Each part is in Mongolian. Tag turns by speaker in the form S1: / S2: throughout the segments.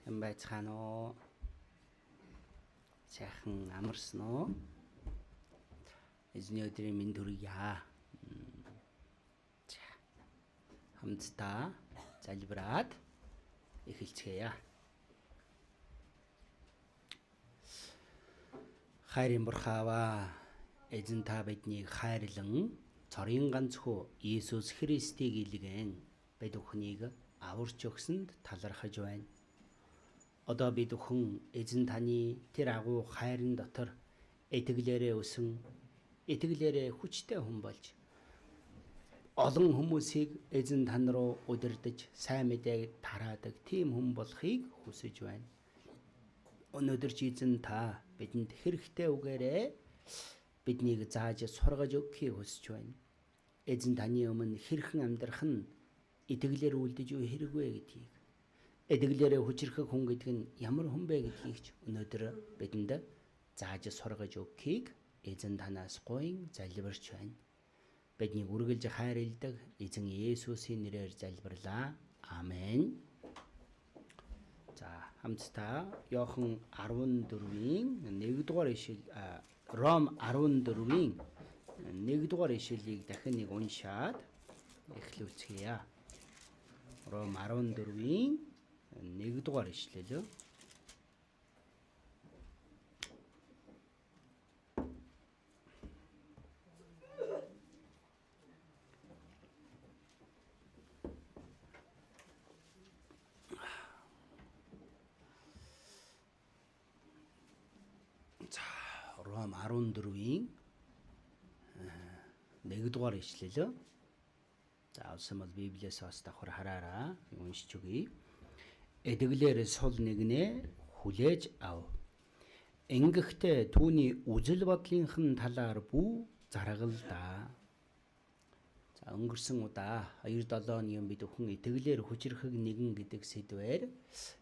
S1: Хэн байцгаана уу? Сайхан амарсан уу? Эзний өдрийн мэнд хүргье. За. Хамтдаа залбираад эхэлцгээе. Хайрын Бурхааваа, эзэн та биднийг хайрлан цорын ганц хүү Иесус Христийг илгээн бид бүхнийг аварч өгсөнд талархаж байна. Одоо бид бүхэн эзэн таны тэр агуу хайрын дотор итгэлээрээ өсөн, итгэлээрээ хүчтэй хүн болж олон хүмүүсийг эзэн тань руу удирдах, сайн мэдээг тараадаг тийм хүн болохыг хүсэж байна. Өнөөдөр чи эзэн та бидэнд хэрэгтэй үгээрээ биднийг зааж сургаж өгөхийг хүсэж байна. Эзэн таны өмнө хэрхэн амьдрах нь итгэлээр үлдэж юу хэрэгвэ гэдгийг, итгэлээрээ хүчрэх хүн гэдэг нь ямар хүн бэ гэдгийг ч өнөөдөр бидэнд зааж сургаж өгөхийг эзэн танаас гойн залбирч байна. Биднийг үргэлж хайрладаг эзэн Есүсийн нэрээр залбирлаа. Амен. За, хамтдаа Иохан 14-ийн 1-р ишлэл, Ром 14-ийн 1-р ишлэлийг дахин нэг уншаад эхлүүлцгээе. Ром 14-ийн 1-р ишлэл. 자, Ром 14-ийн 1-р ишлэл. За, усан бол Библиэс бас давхар хараараа уншиж өгье. Эдгэлээр сул нэгнээ хүлээж ав. Ингэхдээ түүний үзэл бодлынхын талаар бүү заргалдаа. За, өнгөрсөн удаа 2-7 өдрийн бид бүхэн итгэлээр хүчрэхэг нэгэн гэдэг сэдвээр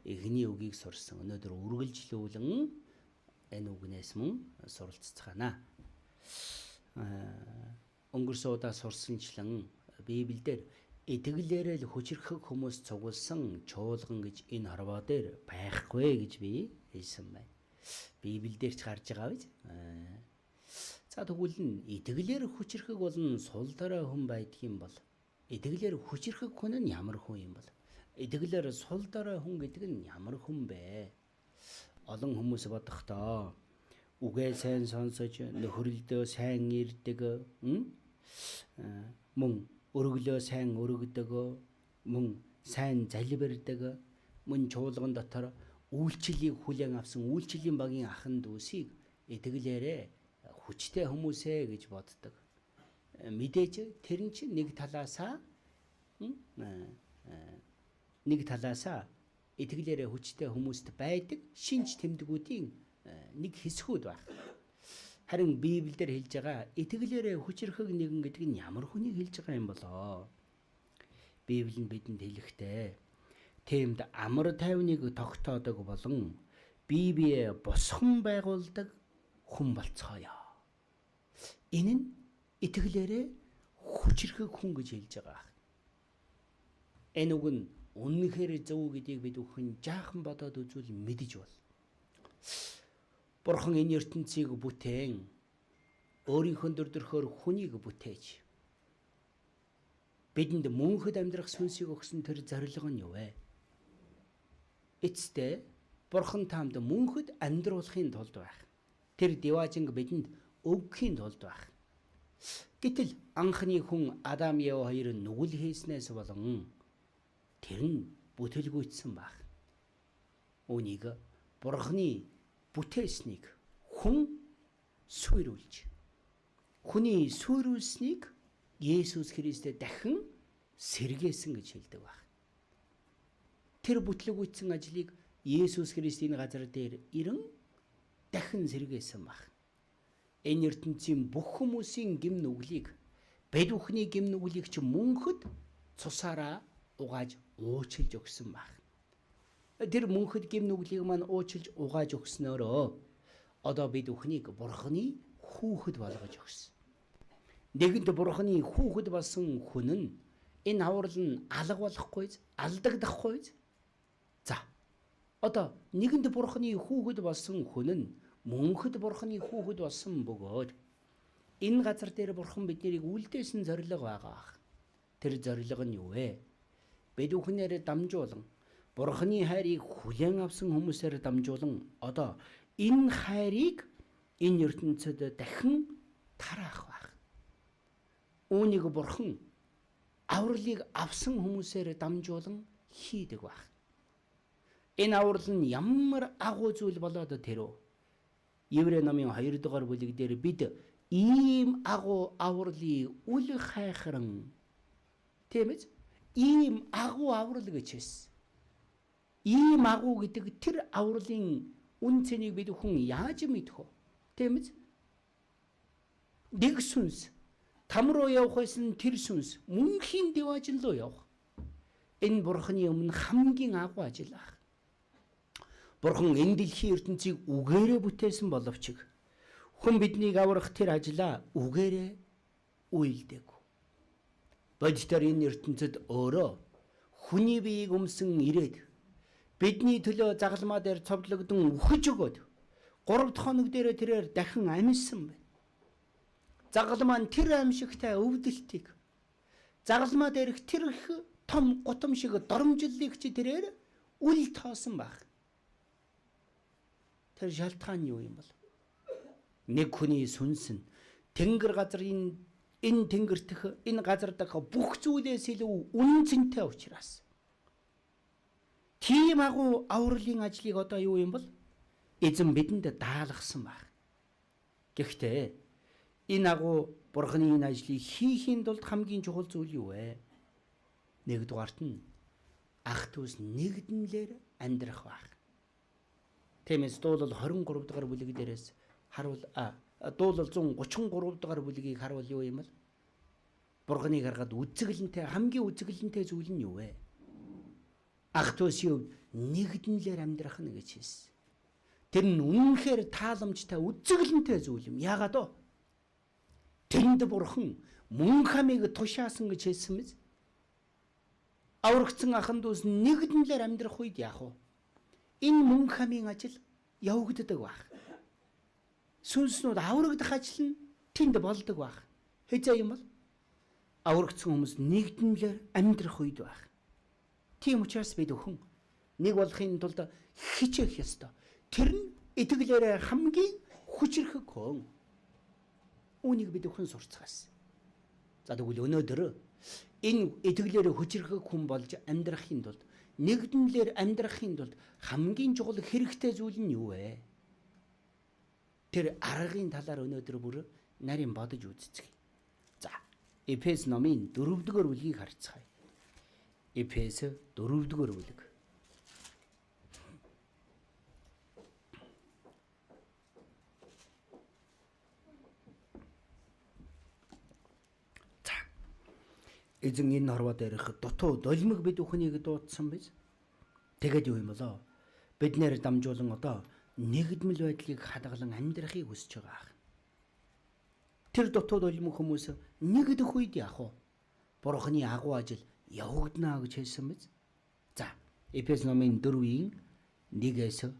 S1: эхний үгийг сурсан. Өнөөдөр үргэлжлүүлэн энэ үгнээс мөн суралцгаана. Өнгөрсөн удаа сурсанчлан Библиэлд итгэлээрээ л хүчрэхэг хүмүүс цугулсан чуулган гэж энэ хорвоо дээр байхгүй гэж би хэлсэн байна. Библиэлд ч гарч байгаа биз? За, тэгвэл итгэлээр хүчрэхэг болон сул дорой хүн байдгийн бол итгэлээр хүчрэхэг хүн нь ямар хүн юм бол? Итгэлээр сул дорой хүн гэдэг нь ямар хүн бэ? Олон хүмүүс бодохдоо үгээ сайн сонсож нөхөрлөдөө сайн ирдэг, мөн өргөлөө сайн өргөдөг, мөн сайн залбирдаг, мөн чуулган дотор үйлчлэлийг хүлээн авсан үйлчлэлийн багийн ахын дүүсийг итгэлээрээ хүчтэй хүмүүсээ гэж боддог. Мэдээж тэр нь чинь нэг талаасаа итгэлээрээ хүчтэй хүмүүст байдаг шинж тэмдгүүдийн нэг хэсгүүд байна. Харин Библиэлд хэлж байгаа итгэлээрээ хүчрэхэг нэгэн гэдэг нь ямар хүнийг хэлж байгаа юм болоо? Библи нь бидэнд хэлэхдээ тиймд амар тайвныг тогтоодог болон бие бие босхон байгуулдаг хүн болцгоё. Энэ нь итгэлээрээ хүчрэхэг хүн гэж хэлж байгаа. Энэ үг нь үнэхээр зөв гэдгийг бид бүхэн жаахан бодоод үзвэл мэдэж бол. Бурхан энэ ертөнцийг бүтээн өөрийнхөө дөрлөхөөр хүнийг бүтээж бидэнд мөнхөд амьдрах сүнсийг өгсөн тэр зорилго нь юу вэ? Эцэстээ Бурхан таамд мөнхөд амьдруулахын тулд байх. Тэр диваажинг бидэнд өгөхийн тулд байх. Гэтэл анхны хүн Адам Ева хоёр нүгэл хийснээс болон тэр нь бүтэлгүйцсэн байх. Үүнийг Бурханы бүтээснийг хүн суйруулж, хүний суйруулсныг Есүс Христээр дахин сэргээсэн гэж хэлдэг байна. Тэр бүтлэгүйцсэн ажлыг Есүс Христийн газар дээр ирэн дахин сэргээсэн байна. Энэ ертөнцийн бүх хүмүүсийн гэм нүглийг, бид бүхний гэм нүглийг ч мөнхөд цусаараа угааж уучлж өгсөн байна. Тэр мөнхөд гэм нүглийг маань уучлж угааж өгснөөрөө одоо бид бүхнийг Бурханы хүүхэд болгож өгсөн. Нэгэнт Бурханы хүүхэд болсон хүн нь энэ аврал нь алга болохгүй, алдагдахгүй. За, Одоо нэгэнд бурхны хүүхэд болсон хүн нь мөнхөд бурхны хүүхэд болсон бөгөөд энэ газар дээр бурхан биднийг үлдээсэн зориг байгаа. Тэр зориг нь юу вэ? Бид бүхнээр дамжуулан бурхны хайрыг хүлээн авсан хүмүүсээр дамжуулан одоо энэ хайрыг энэ ертөнцид дахин тараах байх. Үүнийг бурхан авралыг авсан хүмүүсээр дамжуулан хийдэг байх. Энэ аврал нь ямар агуу зүйл болоод тэрөө. Еврей номын 2 дугаар бүлэг дээр бид ийм агуу авралыг үл хайхран тийм ээ ийм агуу аврал гэж хэлсэн. Ийм агуу гэдэг тэр авралын үн цэнийг бид хүн яаж мэдэх вэ? Тийм ээ. Нэг сүнс там руу явах байсан тэр сүнс мөнхийн деважин руу явах. Энэ бурхны өмнө хамгийн агуу ажил баг. Бурхан энэ дэлхийн ертөнцийг үгээрээ бүтээсэн боловч хүн биднийг аврах тэр ажлаа үгээрээ үйлдээгүй. Бодитоор энэ ертөнцид өөрөө хүний биеийг өмсөн ирээд бидний төлөө загалмаа дээр цовдлогдсон үхэж өгөөд 3 дахь хоног дээр тэрээр дахин амьсан байна. Загалмаа нь тэр амьшигтай өвдөлтийг загалмаа дээрх тэр их том гутам шиг доромжллыг чи тэрээр үл тоосон баг. Тэр шалтгаан юу юм бол? Нэг хүний сүнс нь тэнгэр газрын энэ тэнгэртх энэ газар дах бүх зүйлээс илүү үнцэнтэй учраас тийм агуу авралын ажлыг одоо юу юм бол эзэн бидэнд даалгасан баг. Гэхдээ энэ агуу бурхны энэ ажлыг хийхийн тулд хамгийн чухал зүйл юу вэ? Нэгдүгээрт нь ах トゥ ус нэгднэлээр амьдрах баг. Тиймээс дуулал 23 дугаар бүлэг дээрээс харуул дуулал 133 дугаар бүлгийг харуул юу юм бол бурхныг харахад үзэглэнтэй хамгийн үзэглэнтэй зүйл нь юу вэ? Ах トゥ усыг нэгднэлээр амьдрах нь гэж хэлсэн. Тэр нь үнэнхээр тааламжтай үзэглэнтэй зүйл юм. Яагаад вэ? Тэнд бурхан мөн хамыг тушаасан гэж хэлсэн мэз. Аврагдсан ахын дүүс нэгднэлээр амьдрах үед яах вэ? Энэ мөн хамын ажил явагддаг баг. Сүнснүүд аврагдах ажил нь тэнд болдог баг. Хэзээ юм бол аврагдсан хүмүүс нэгднэлээр амьдрах үед баг. Тийм учраас бид өхөн нэг болохын тулд хичээх ёстой. Тэр нь итгэлээр хамгийн хүчрэх хүн. Үүнийг бид өхөн сурцгаасан. За тэгвэл өнөөдөр энэ итгэлээр хүчрэх хүн болж амьдрахын тулд нэгднэлээр амьдрахын тулд хамгийн чухал хэрэгтэй зүйл нь юу вэ? Тэр аргын талаар өнөөдөр бүр нарийн бодож үзцгээе. За, Эфес номын 4-р бүлгийг харцгаая. Эфес 4-р бүлэг. Эзэн энэ хорвоо дээрх дутуу долимог бид бүхнийг дуудсан биз. Тэгээд юу юм болоо? Бид нэр дамжуулан одоо нэгдмэл байдлыг хадгалан амьдрахыг хүсэж байгаа. Тэр дутуу долимог хүмүүс нэгдэх үед яах вэ? Бурхны агуу ажил явагдана гэж хэлсэн биз. За, Эфес номын 4-ийн 1-ээс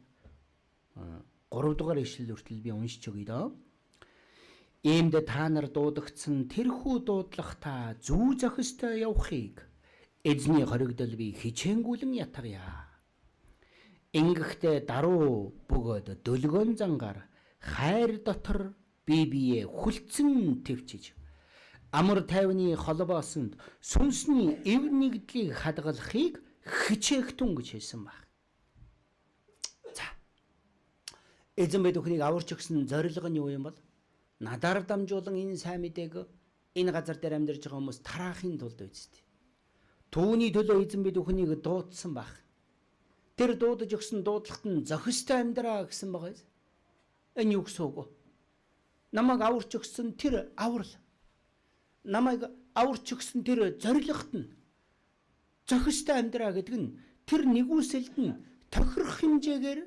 S1: 3 дугаар ишлэл хүртэл би уншиж өгье доо. Иймд та нар дуудагдсан тэрхүү дуудлагатай зүү зохистой явахыг эзний хоригдол би хичээнгүлэн ятгая. Ингэхдээ даруу бөгөөд дөлгөөн зангаар хайр дотор бие хүлцэн твчиж амар тайвны холбоосонд сүнсний эв нэгдлийг хадгалахыг хичээхтун гэж хэлсэн баг. За. Эзэн бид бүхнийг аварч өгсөн зорилго нь юу юм бол? Надаар дамжуулан энэ сайн мэдээг энэ газар дээр амьдарч байгаа хүмүүс тараахын тулд үсттэй. Түүний төлөө эзэн бид бүхнийг дуудсан баг. Тэр дуудаж өгсөн дуудлагт нь зохистой амьдраа гэсэн байгаа. Энэ юу гэсэн үг вэ? Намайг аварч өгсөн тэр аврал. Намайг аварч өгсөн тэр зорилгот нь зохистой амьдраа гэдэг нь тэр нэгүсэлд нь тохирох хэмжээгээр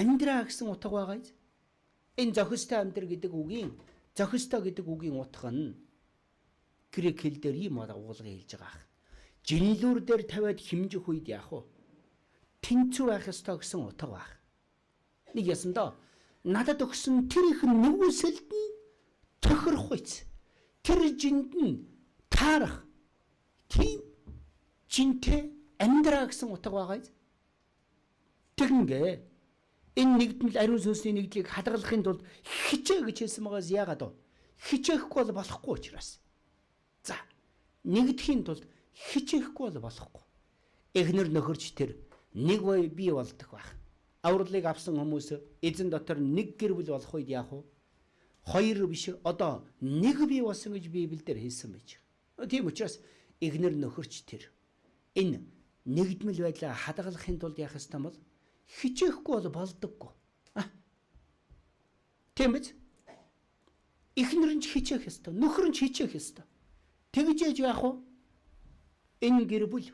S1: амьдраа гэсэн утга байгаа. Энэ зохистой амьдр гэдэг үгийн утга нь грек хэлээр ийм агуулгыг хэлж байгаа. Жинлүүр дээр тавиад химжих үед яах вэ? тэнцүү байх ёстой гэсэн утга баг. Нэг ясандаа надад өгсөн тэр их нэгүсэлд нь тохирох үйс. Тэр жинд нь таарах тийм жинтэй амьдраа гэсэн утга байгаа. Тэгнгээ энэ нэгдмэл ариун сүнсний нэгдлийг хадгалахын тулд хичээ гэж хэлсэн байгаас яагаад вэ? Хичээхгүй бол болохгүй учраас. За, нэгдэхийн тулд хичээхгүй бол болохгүй. Эхнэр нөхөрч тэр нэг бий болдог байх. Авралыг авсан хүмүүс эзэн дотор нэг гэр бүл болох үед яах вэ? Хоёр биш одоо нэг бий болсон гэж Библиэлд хэлсэн байж байгаа. Тийм учраас эхнэр нөхөрч тэр энэ нэгдмэл байдлаа хадгалахын тулд яах ёстой бол хичээхгүй бол болдоггүй. Тийм биз? Эхнэр нь хичээх ёстой, нөхөр нь хичээх ёстой. Тэгж яах вэ? Энэ гэр бүл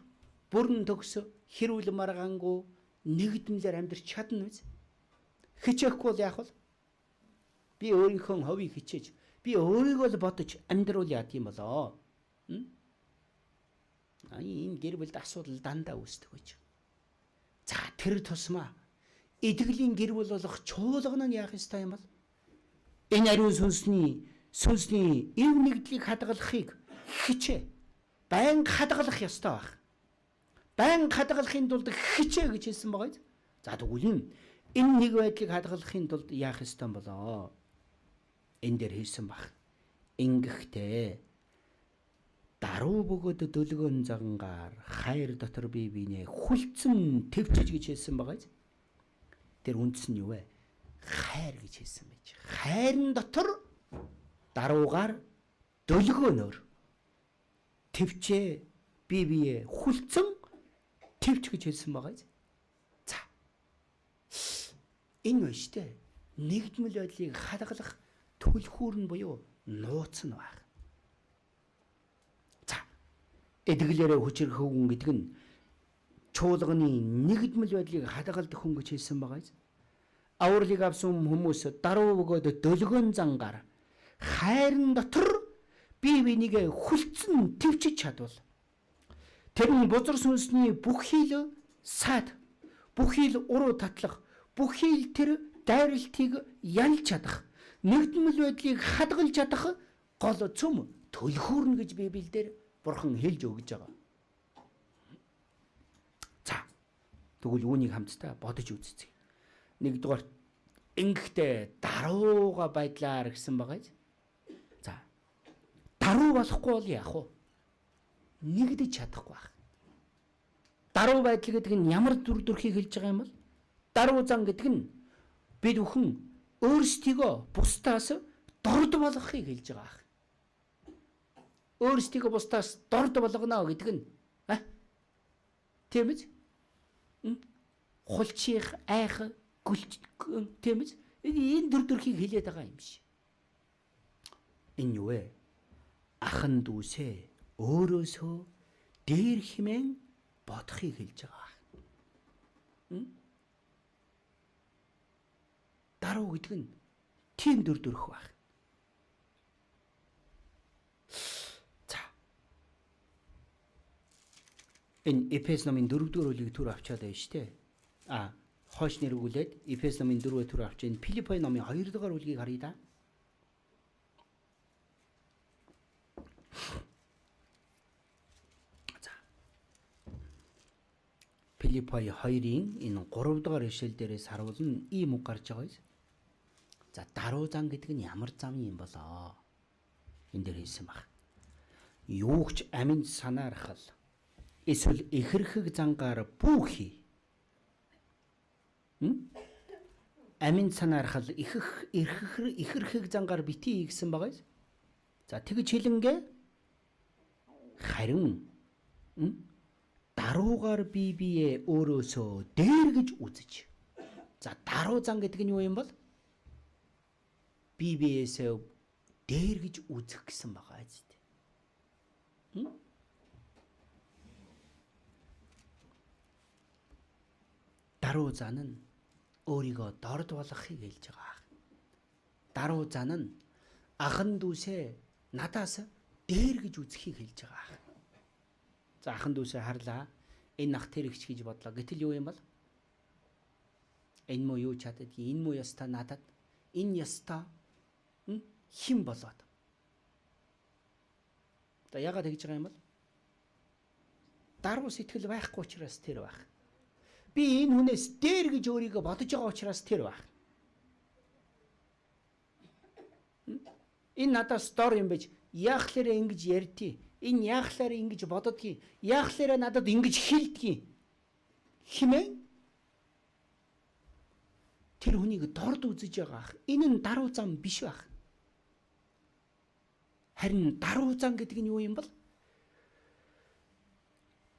S1: бүрэн төгсө хэрүүл маргаангүй нэгдмэлээр амьдрч чадна биз? Хичээхгүй бол яах вэ? Би өөрийнхөө ховийг хичээж, би өөрийгөө л бодож амьдруул яа тийм болоо. Энэ гэр бүлд асуудал дандаа үүсдэг байж. За тэр тусмаа эдгэлийн гэр бүл болох чуулган нь яах ёстой юм бол? Энэ ариун сүнсний эв нэгдлийг хадгалахыг хичээ. Байнга хадгалах ёстой байх. Байнга хадгалахын тулд хичээ гэж хэлсэн байгаа. За тэгвэл энэ нэг байдлыг хадгалахын тулд яах ёстой болоо? Энэ дээр хэлсэн баг. Ингэхдээ даруу бөгөөд дөлгөн загангаар хайр дотор бие биенээ хүлцэн твчиж гэж хэлсэн байгаа. Тэр үндэс нь юу вэ? Хайр гэж хэлсэн байж. Хайрын дотор даруугаар дөлгөөнөөр твчээ бие биенээ хүлцэн твч гэж хэлсэн байгаа. За. Энэ байна штэ. Нэгдмэл байдлыг хадгалах түлхүүр нь буюу нууц нь байна. Эдгэлээрээ хүчрэх хүн гэдэг нь чуулганы нэгдмэл байдлыг хадгалдаг хүн гэж хэлсэн байгаа. Авралыг авсан хүмүүс даруу бөгөөд дөлгөн зангаар хайрын дотор бие бинийгээ хүлцэн твчиж чадвал тэр нь бузар сүнсний бүхий л саад, бүхий л уруу татлах, бүхий л тэр дайралтыг ялж чадах, нэгдмэл байдлыг хадгалж чадах гол цөм төлхүүрнэ гэж Библиэлд Бурхан хэлж өгж байгаа. За. Тэгвэл үүнийг хамтдаа бодож үзье. Нэгдүгээр ингэхдээ дарууга байдлаар гэсэн байгаа. За. Даруу болохгүй бол яах вэ? Нэгдэж чадахгүй байх. Даруу байдал гэдэг нь ямар дүр төрхийг хэлж байгаа юм бол? Даруу зан гэдэг нь бид бүхэн өөрсдийгөө бусдаас дорд болгохыг хэлж байгаа. Өөрсдийгөө бусдаас дорд болгоно гэдэг нь тийм үү? Хулчих, айх, гүлч тийм үү? Энэ дүр төрхийг хэлээд байгаа юм шиг. Энэ юу вэ? Ахан дүүсээ өөрөөсөө дээр хэмээн бодохыг хэлж байгаа. Даруу гэдэг нь тийм дүр төрх байх. Энэ Эфес номын 4-р бүлгийг түр авчаад байна шүү дээ. Хойш нэргүүлээд Эфес номын 4-р түр авч энэ Филиппой номын 2-р бүлгийг харъя да. За. Филиппой 2-ын энэ 3-р ишлэл дээрээс харуулна ийм үг гарч байгаа юм. За даруу зам гэдэг нь ямар зам юм болоо? Энд дээр хэлсэн баг. Юугч аминд санаархал эсвэл ихэрхэг зангаар бүхий. Аминд санаархал ихэрхэг зангаар битий гэсэн байгаа. За тэгж хэлэнгээ харин даруугаар бие бие өөрөөсөө дээр гэж үзэж. За даруу зан гэдэг нь юу юм бол? Бие биесээ дээр гэж үзэх гэсэн байгаа зү. Даруу зан нь өөрийгөө дорд болгохыг хэлж байгаа. Даруу зан нь ахан дүүсээ надаас дээр гэж үзхийг хэлж байгаа. За ахан дүүсээ харлаа. Энэ ах тэр ихч гэж бодлоо. Гэтэл юу юм бол? Энэ муу юу чаддаг? Энэ муу ёстой надад. Энэ ёстой хэн болоод. За яагаад тэгж байгаа юм бол? Даруй сэтгэл байхгүй учраас тэр байх. Би энэ хүнээс дээр гэж өөрийгөө бодож байгаа учраас тэр байх. Энэ надаас дор юм байж яахлаараа ингэж ярьдгийг. Энэ яахлаараа ингэж бододгийг. Яахлаараа надад ингэж хэлдгийг. Химээ? Тэр хүнийг дорд үзэж байгаа ах. Энэ нь даруй зам биш байх. Харин даруй зам гэдэг нь юу юм бол?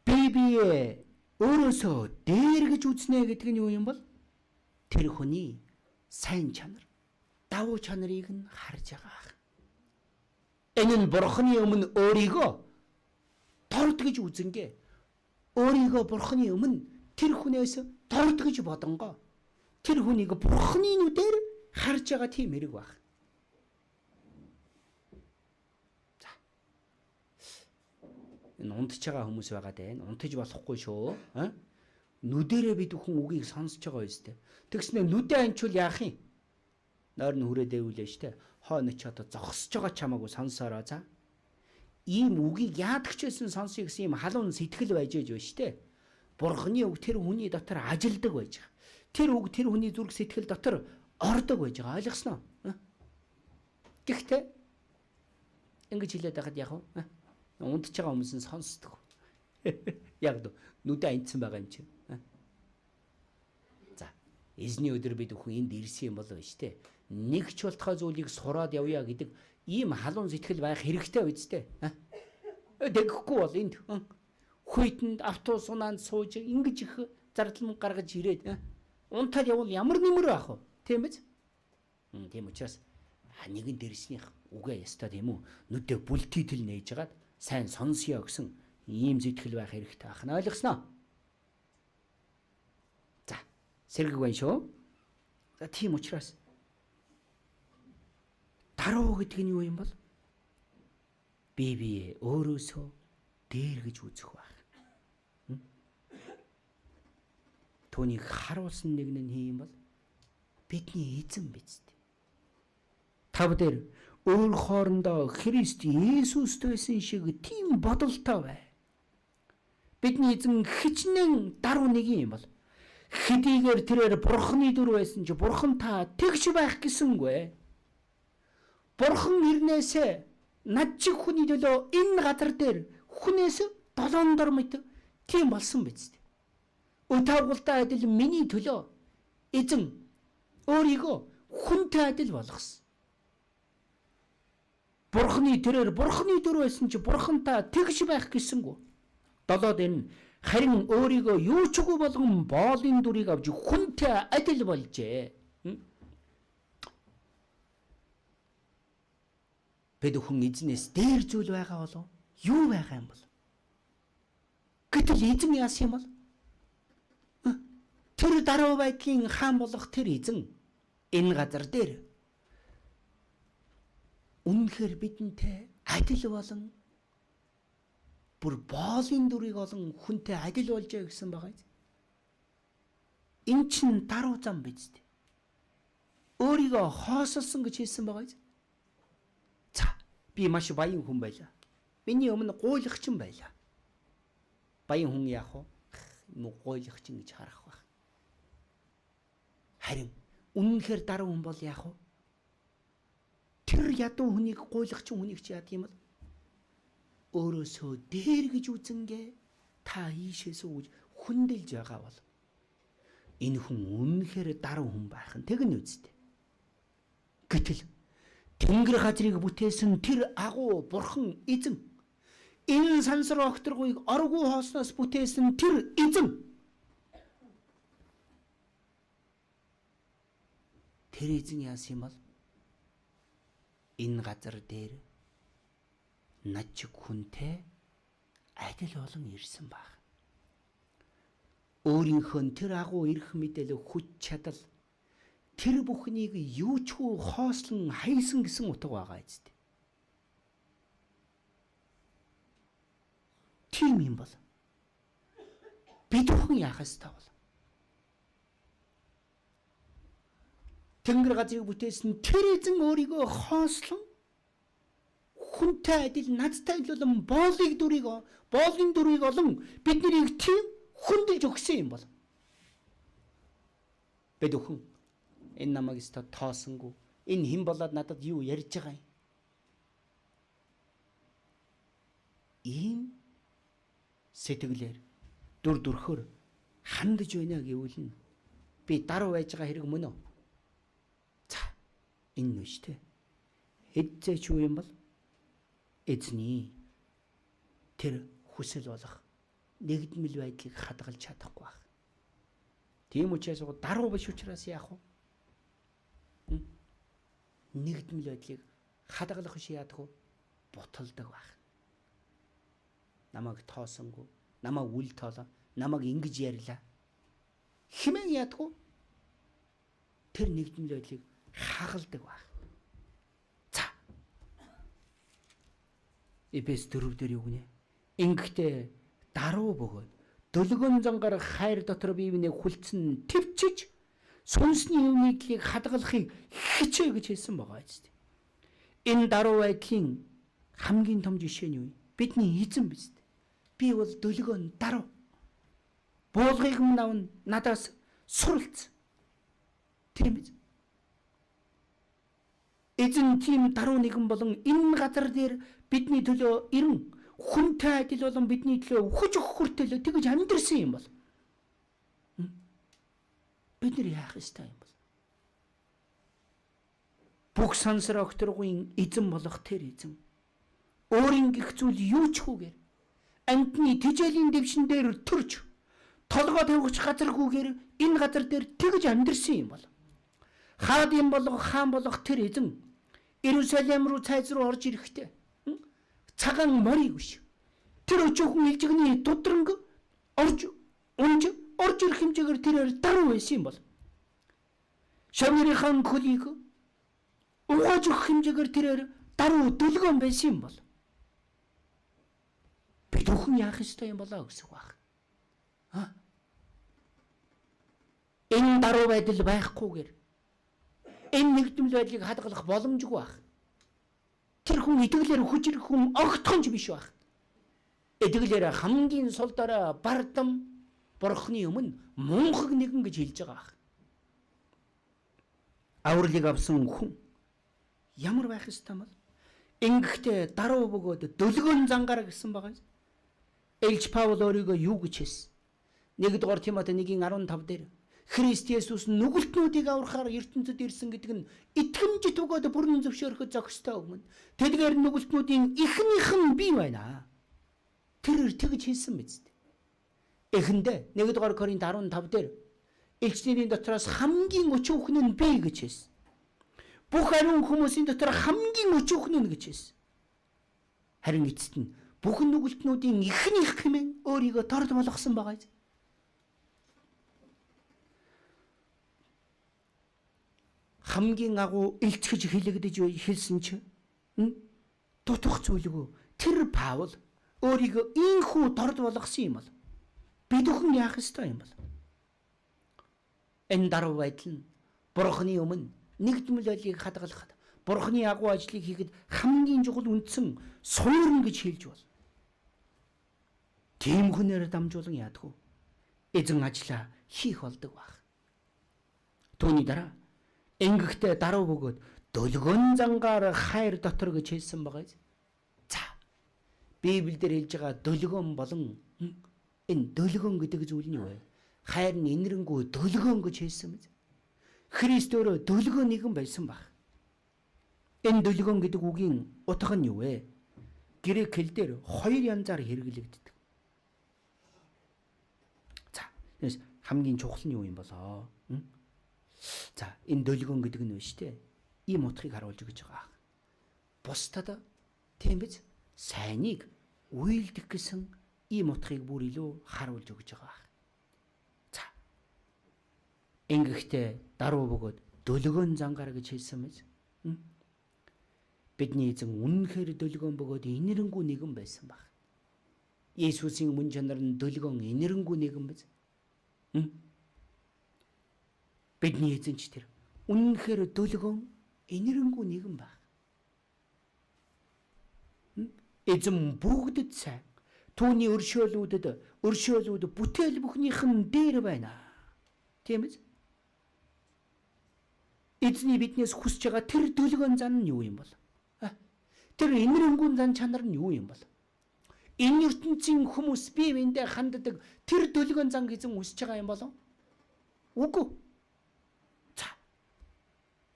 S1: Бие өөрөөсөө дээр гэж үзнэ гэдэг нь юу юм бол? Тэр хүний сайн чанар, давуу чанарыг нь харж байгаа ах. Энэ нь бурхны өмнө өөрийгөө дорд гэж үзнгээ. Өөрийгөө бурхны өмнө тэр хүнээс дорд гэж бодонгоо. Тэр хүнийг бурхны нүдээр харж байгаа тийм хэрэг баг. За. Энэ унтж байгаа хүмүүс байгаа дээ. Унтж болохгүй шүү. Нүдэрээ бид хүн үгийг сонсож байгаа үстэй. Тэгснэ нүдэ анчвал яах юм? Нойр нь хүрээд дэвүүлээ штэ. Хойно ч одоо зогсож байгаа чамаагүй сонсороо за. Ийм үгийг яадаг ч байсан сонсъё гэсэн ийм халуун сэтгэл байж ээж байна штэ. Бурхны үг тэр хүний дотор ажилдаг байж байгаа. Тэр үг тэр хүний зүрх сэтгэл дотор ордог байж байгаа. Ойлгосноо? Гэхдээ ингэж хэлээд байхад яах вэ? Унтж байгаа хүмүүс нь сонсдог. Яг л нүдэ анцсан байгаа юм чинь. За, эзний өдөр бид бүхэн энд ирсэн юм болов штэ. Нэг ч болтгой зүйлийг сураад явъя гэдэг ийм халуун сэтгэл байх хэрэгтэй үсттэй. Тэгэхгүй бол энд хүйтэнд автобус унаанд сууж ингэж их зардал гаргаж ирээд унтаад явал ямар нэмэр байх вэ? Тийм биз? Тийм учраас нэгэн дэрснийх үгээ ястаа тийм үү? Нүдэ бүлтийтэл нээж хагаад сайн сонсё гэсэн ийм сэтгэл байх хэрэгтэй байна. Ойлгосноо? За, сэргэг байна шүү. За тийм учраас даруй гэдэг нь юу юм бол? Бие өөрөөсөө дээр гэж үзэх байх. Түүнийг харуулсан нэг нь хин юм бол бидний эзэн биз дээ. Тав дээр өөр хоорондоо Христ Есүстэй байсан шиг тийм бодолтой бай. Бидний эзэн хичнээн даруй нэг юм бол хэдийгээр тэрээр бурхны дүр байсан ч бурхан та тэгш байх гэсэнгүй. Бурхан ирнээсээ над чиг хүний төлөө энэ газар дээр хүнээс 7 дор мэт тийм болсон биз дээ. Өтавгалтай адил миний төлөө эзэн өөрийгөө хүнтэй адил болгосон. Бурхны тэрээр бурхны дүр байсан ч бурхантай тэгш байх гэсэнгүй. 7 дээр нь харин өөрийгөө юу ч үгүй болгон боолын дүрийг авч хүнтэй адил болжээ. Бид хүн эзнээс дээр зүйл байгаа болов юу байгаа юм бол? Гэтэл эзэн яасан юм бол? Тэр даруй байдлын хаан болох тэр эзэн энэ газар дээр үнэхээр бидэнтэй адил болон бүр боолын дүрийг олон хүнтэй адил болжээ гэсэн байгаа юм. Энэ чинь даруй зам биз дээ. Өөрийгөө хоосолсон гэж хэлсэн байгаа юм. За, би маш баян хүн байлаа. Миний өмнө гуйлагчин байлаа. Баян хүн яах вэ? Нүг гуйлагчин гэж харах байх. Харин үнэнхээр даруй хүн бол яах вэ? Тэр ядуу хүнийг гуйлагчин хүнийг чи яадаг юм бол өөрөөсөө дээр гэж үзэнгээ та ийшээс үгж хүндэлж байгаа бол энэ хүн үнэхээр даруй хүн байх нь тэгнэ үсттэй. Гэтэл тэнгэр газрыг бүтээсэн тэр агуу бурхан эзэн энэ сансар огторгүйг оргуу хоосноос бүтээсэн тэр эзэн тэр эзэн яасан юм бол энэ газар дээр над чиг хүнтэй адил болон ирсэн баг. Өөрийнхөө тэр агуу ирэх мэдээлэл хүч чадал тэр бүхнийг юу ч хүү хоослон хайсан гэсэн утга байгаа эцтэй. Тийм юм бол бид бүхэн яах ёстой бол? Тэнгэр газрыг бүтээсэн тэр эзэн өөрийгөө хоослон хүнтэй адил надтай болон боолын дүрийг олон биднийг тийм хүндэлж өгсөн юм бол бид өхөн энэ намайг өстө тоосонгүй энэ хэн болоод надад юу ярьж байгаа юм? Ийм сэтгэлээр дүрхөөр хандж байна гэвэл нь би даруй байж байгаа хэрэг мөн үү? За энэ нь шүү дээ. Хэдзээч юу юм бол эзний тэр хүсэл болох нэгдмэл байдлыг хадгалж чадахгүй байх. Тийм учраас даруй биш учраас яах вэ? Нэгдмэл байдлыг хадгалах биш яадаг вэ? Буталдаг байх. Намайг тоосонгүй, намайг үл тоолоо, намайг ингэж ярьлаа. Хэмээн яадаг вэ? Тэр нэгдмэл байдлыг хагалдаг байх. За. Эбес 4 дээр юу гинэ? Ингэхдээ даруй бөгөөд дөлгөн зангаар хайр дотор бие биенээ хүлцэн твчиж сүнсний юмныг хадгалахыг хичээ гэж хэлсэн байгаа зү. Энэ даруй байдлын хамгийн том жишээ нь юу вэ? Бидний эзэн биз дээ. Би бол дөлгөн даруй. Буулгыг минь авна надаас суралц. Тийм биз? Эзэн тийм даруй нэгэн болон энэ газар дээр бидний төлөө ирэн хүнтэй адил болон бидний төлөө өгч өгөх хүртэл тэгж амьдэрсэн юм бол бид нар яах ёстой юм бол? Бүх сансар окторгын эзэн болох тэр эзэн өөрийн гих зүйл юу ч хүүгээр амьтны тэжээлийн дэвшин дээр төрж толгой тавьж газаргүйгээр энэ газар дээр тэгж амьдэрсэн юм бол хаад юм болох хаан болох тэр эзэн Иерусалим руу цайз руу орж ирэхдээ цагаан морийг биш тэр өчөөхөн илжигний дудранг орж ирэх хэмжээгээр тэрээр даруй байсан юм бол Шамирийн хөлийг угааж өгөх хэмжээгээр тэрээр даруй дөлгөн байсан юм бол бид бүхэн яах ёстой юм болоо гэсэн үг байна. Энэ даруй байдал байхгүйгээр энэ нэгдмэл байдлыг хадгалах боломжгүй байх. Тэр хүн итгэлээр хүчрэх хүн огтхонч биш байх. Итгэлээр хамгийн сул дараа бардам Бурхны өмнө мунхаг нэгэн гэж хэлж байгаа байх. Авралыг авсан хүн ямар байх ёстой юм бол? Ингэхдээ даруй бөгөөд дөлгөн зангаар гэсэн байгаа. Элч Паул өөрийгөө юу гэж хэлсэн? 1-р Тимотей 1:15 дээр Христ Есүс нүгэлтнүүдийг аврахаар ертөнцид ирсэн гэдэг нь итгэмжит өгөөд бүрэн зөвшөөрөхөд зохистой өмнө тэдгээр нүгэлтнүүдийн ихнийх нь би байна. Тэр тэгж хэлсэн биз дээ. Эхэндээ 1-р Коринт 15 дээр элчнэрийн дотроос хамгийн өчүүхэн нь би гэж хэлсэн. Бүх ариун хүмүүсийн дотор хамгийн өчүүхэн нь гэж хэлсэн. Харин эцэст нь бүх нүгэлтнүүдийн ихнийх хэмээн өөрийгөө торд болгосон байгаа юм. Хамгийн агуу элч гэж хэлэгдэж хэлсэн чи дутах зүйлгүй. Тэр Паул өөрийгөө ийхүү торд болгосон юм бол бид бүхэн яах ёстой юм бол? Энэ даруй байдал нь Бурхны өмнө нэгдмэл байдлыг хадгалахад Бурхны агуу ажлыг хийхэд хамгийн чухал үндсэн суурин гэж хэлж бол. Тийм хүнээр дамжуулан яадаг вэ? Эзэн ажлаа хийх болдог баг. Түүний дараа ингэхдээ даруй бөгөөд дөлгөн зангаар хайр дотор гэж хэлсэн байгаа. За. Библиэлд хэлж байгаа дөлгөн болон энэ дөлгөн гэдэг зүйл нь юу вэ? Хайр нь инэрэнгүү дөлгөн гэж хэлсэн мэт. Христ өөрөө дөлгөн нэгэн байсан баг. Энэ дөлгөн гэдэг үгийн утга нь юу вэ? Грек хэл дээр хоёр янзаар хэрэглэгддэг. За, хамгийн чухал нь юу юм болоо? За, энэ дөлгөн гэдэг нь биш үү? Ийм утгыг харуулж өгч байгаа. Бусдад тийм биз? Сайныг үйлдэх гэсэн ийм утгыг бүр илүү харуулж өгч байгаа. За. Ингэхдээ даруй бөгөөд дөлгөн зангаар гэж хэлсэн мэз. Бидний эзэн үнэнхээр дөлгөн бөгөөд инэрэнгүү нэгэн байсан баг. Есүсийн мөн чанар нь дөлгөн инэрэнгүү нэгэн биз. Бидний эзэн ч тэр үнэнхээр дөлгөн энэрэнгүй нэгэн баг. Эзэн бүгдэд сайн. Түүний өршөөлүүд бүтээл бүхнийх нь дээр байна. Тийм биз? Эзний биднээс хүсэж байгаа тэр дөлгөн зан нь юу юм бол? Тэр энэрэнгүй зан чанар нь юу юм бол? Энэ ертөнцийн хүмүүс бие биендээ ханддаг тэр дөлгөн зан эзэн хүсэж байгаа юм болов? Үгүй.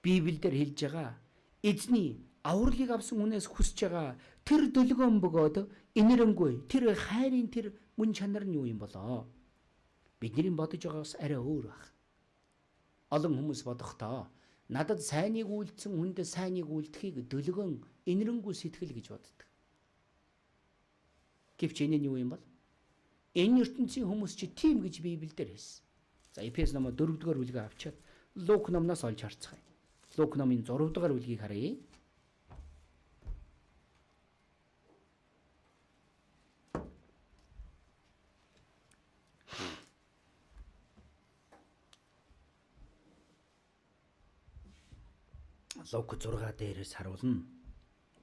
S1: Библиэлд хэлж байгаа эзний авралыг авсан хүнээс хүсэж байгаа тэр дөлгөн бөгөөд энэрэнгүй тэр хайрын тэр мөн чанар нь юу юм болоо? Бидний бодож байгаагаас арай өөр баг. Олон хүмүүс бодохдоо надад сайныг үйлдсэн хүндэд сайныг үйлдэхийг дөлгөн энэрэнгүй сэтгэл гэж боддог. Гэвч энэ нь юу юм бол? Энэ ертөнцийн хүмүүс чи тийм гэж Библиэлд хэлсэн. За Эфес номын 4-р бүлгээ авчаад Лук номноос олж харцгаая. Лук номын 6-р бүлгийг харъя. Лук 6 дээрээс харуулна.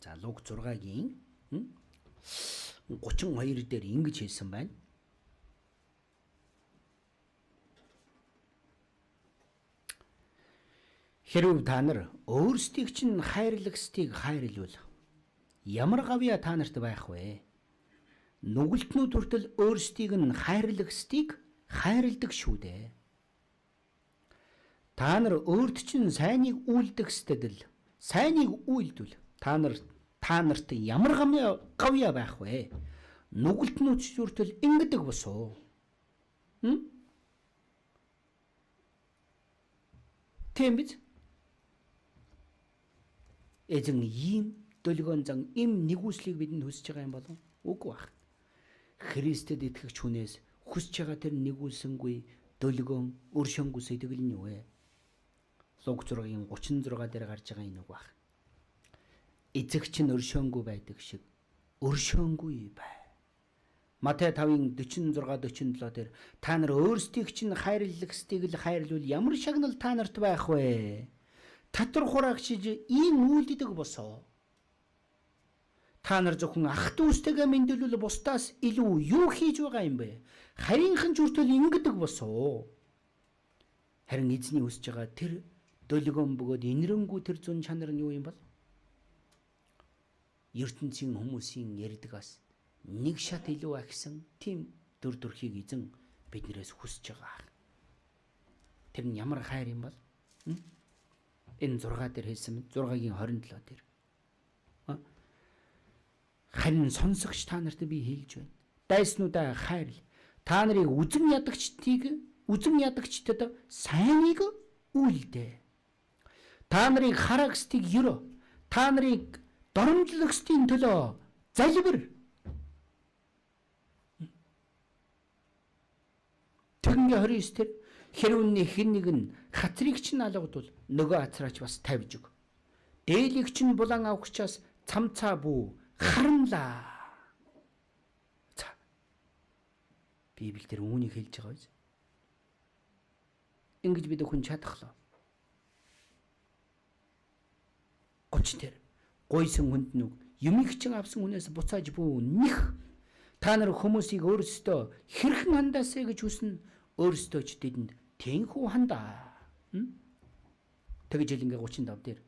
S1: За Лук 6-гийн 32 дээр ингэж хэлсэн байна. Хэрв та нар өөрсдийг чинь хайрлагсдыг хайрлуул ямар гавья та нарт байх вэ? Нүгэлтнүүд хүртэл өөрсдийг нь хайрлагсдыг хайрладаг шүү дээ. Та нар өөрт чинь сайныг үйлдэхсэд л сайныг үйлдвэл та нарт ямар гавья байх вэ? Нүгэлтнүүд хүртэл ингэдэг босоо. Тийм биз? Эзэн ийм дөлгөн зан им нэгүслийг бидэнд хүсэж байгаа юм болов? Үгүй баг. Христэд итгэгч хүнээс хүсэж байгаа тэр нэгүүлсэнгүй дөлгөн өршөөнгүй сэтгэл нь юу вэ? Лук 6-гийн 36 дээр гарч байгаа энэ үг баг. Эзэгч нь өршөөнгүй байдаг шиг өршөөнгүй бай. Матай 5-ын 46-47 дээр та нар өөрсдийг чинь хайрлагсдыг л хайрлуул ямар шагнал та нарт байх вэ? Татвар хураагчиж ийм үйлддэг босоо. Та нар зөвхөн ах дүүстэйгээ мэндэлвэл бусдаас илүү юу хийж байгаа юм бэ? Харийнхан ч хүртэл ингэдэг босоо. Харин эзний хүсэж байгаа тэр дөлгөн бөгөөд энэрэнгүй тэр зүүн чанар нь юу юм бол? ертөнцийн хүмүүсийн ярьдгаас нэг шат илүү агсан тийм дүр төрхийг эзэн биднээс хүсэж байгаа. Тэр нь ямар хайр юм бол? Энэ 6 дээр хэлсэн 6-гийн 27 дээр. Харин сонсогч та нарт би хэлж байна. Дайснуудаа хайрл. Та нарыг үзэн ядагчдад сайныг үйлдэ. Та нарыг харагсдыг ерөө. Та нарыг доромжлогсдын төлөө залбир. Тэгнгээ 29 дээр хэрвээ хэн нэг нь хацрыг чинь алгадвал нөгөө хацраач бас тавьж өг. Дээлийг чинь булан авахчаас цамцаа бүү харамлаа. За. Библи дээр үүнийг хэлж байгаа биз? Ингэж бид хүн чадахлаа. 30 дээр гойсон хүнд нүг юмыг чинь авсан хүнээс буцааж бүү нэх. Та нар хүмүүсийг өөрсдөө хэрхэн хандаасаа гэж хүснэ өөрсдөө ч тэдэнд тэнхүү хандаа. Тэгж хэлнгээ 35 дээр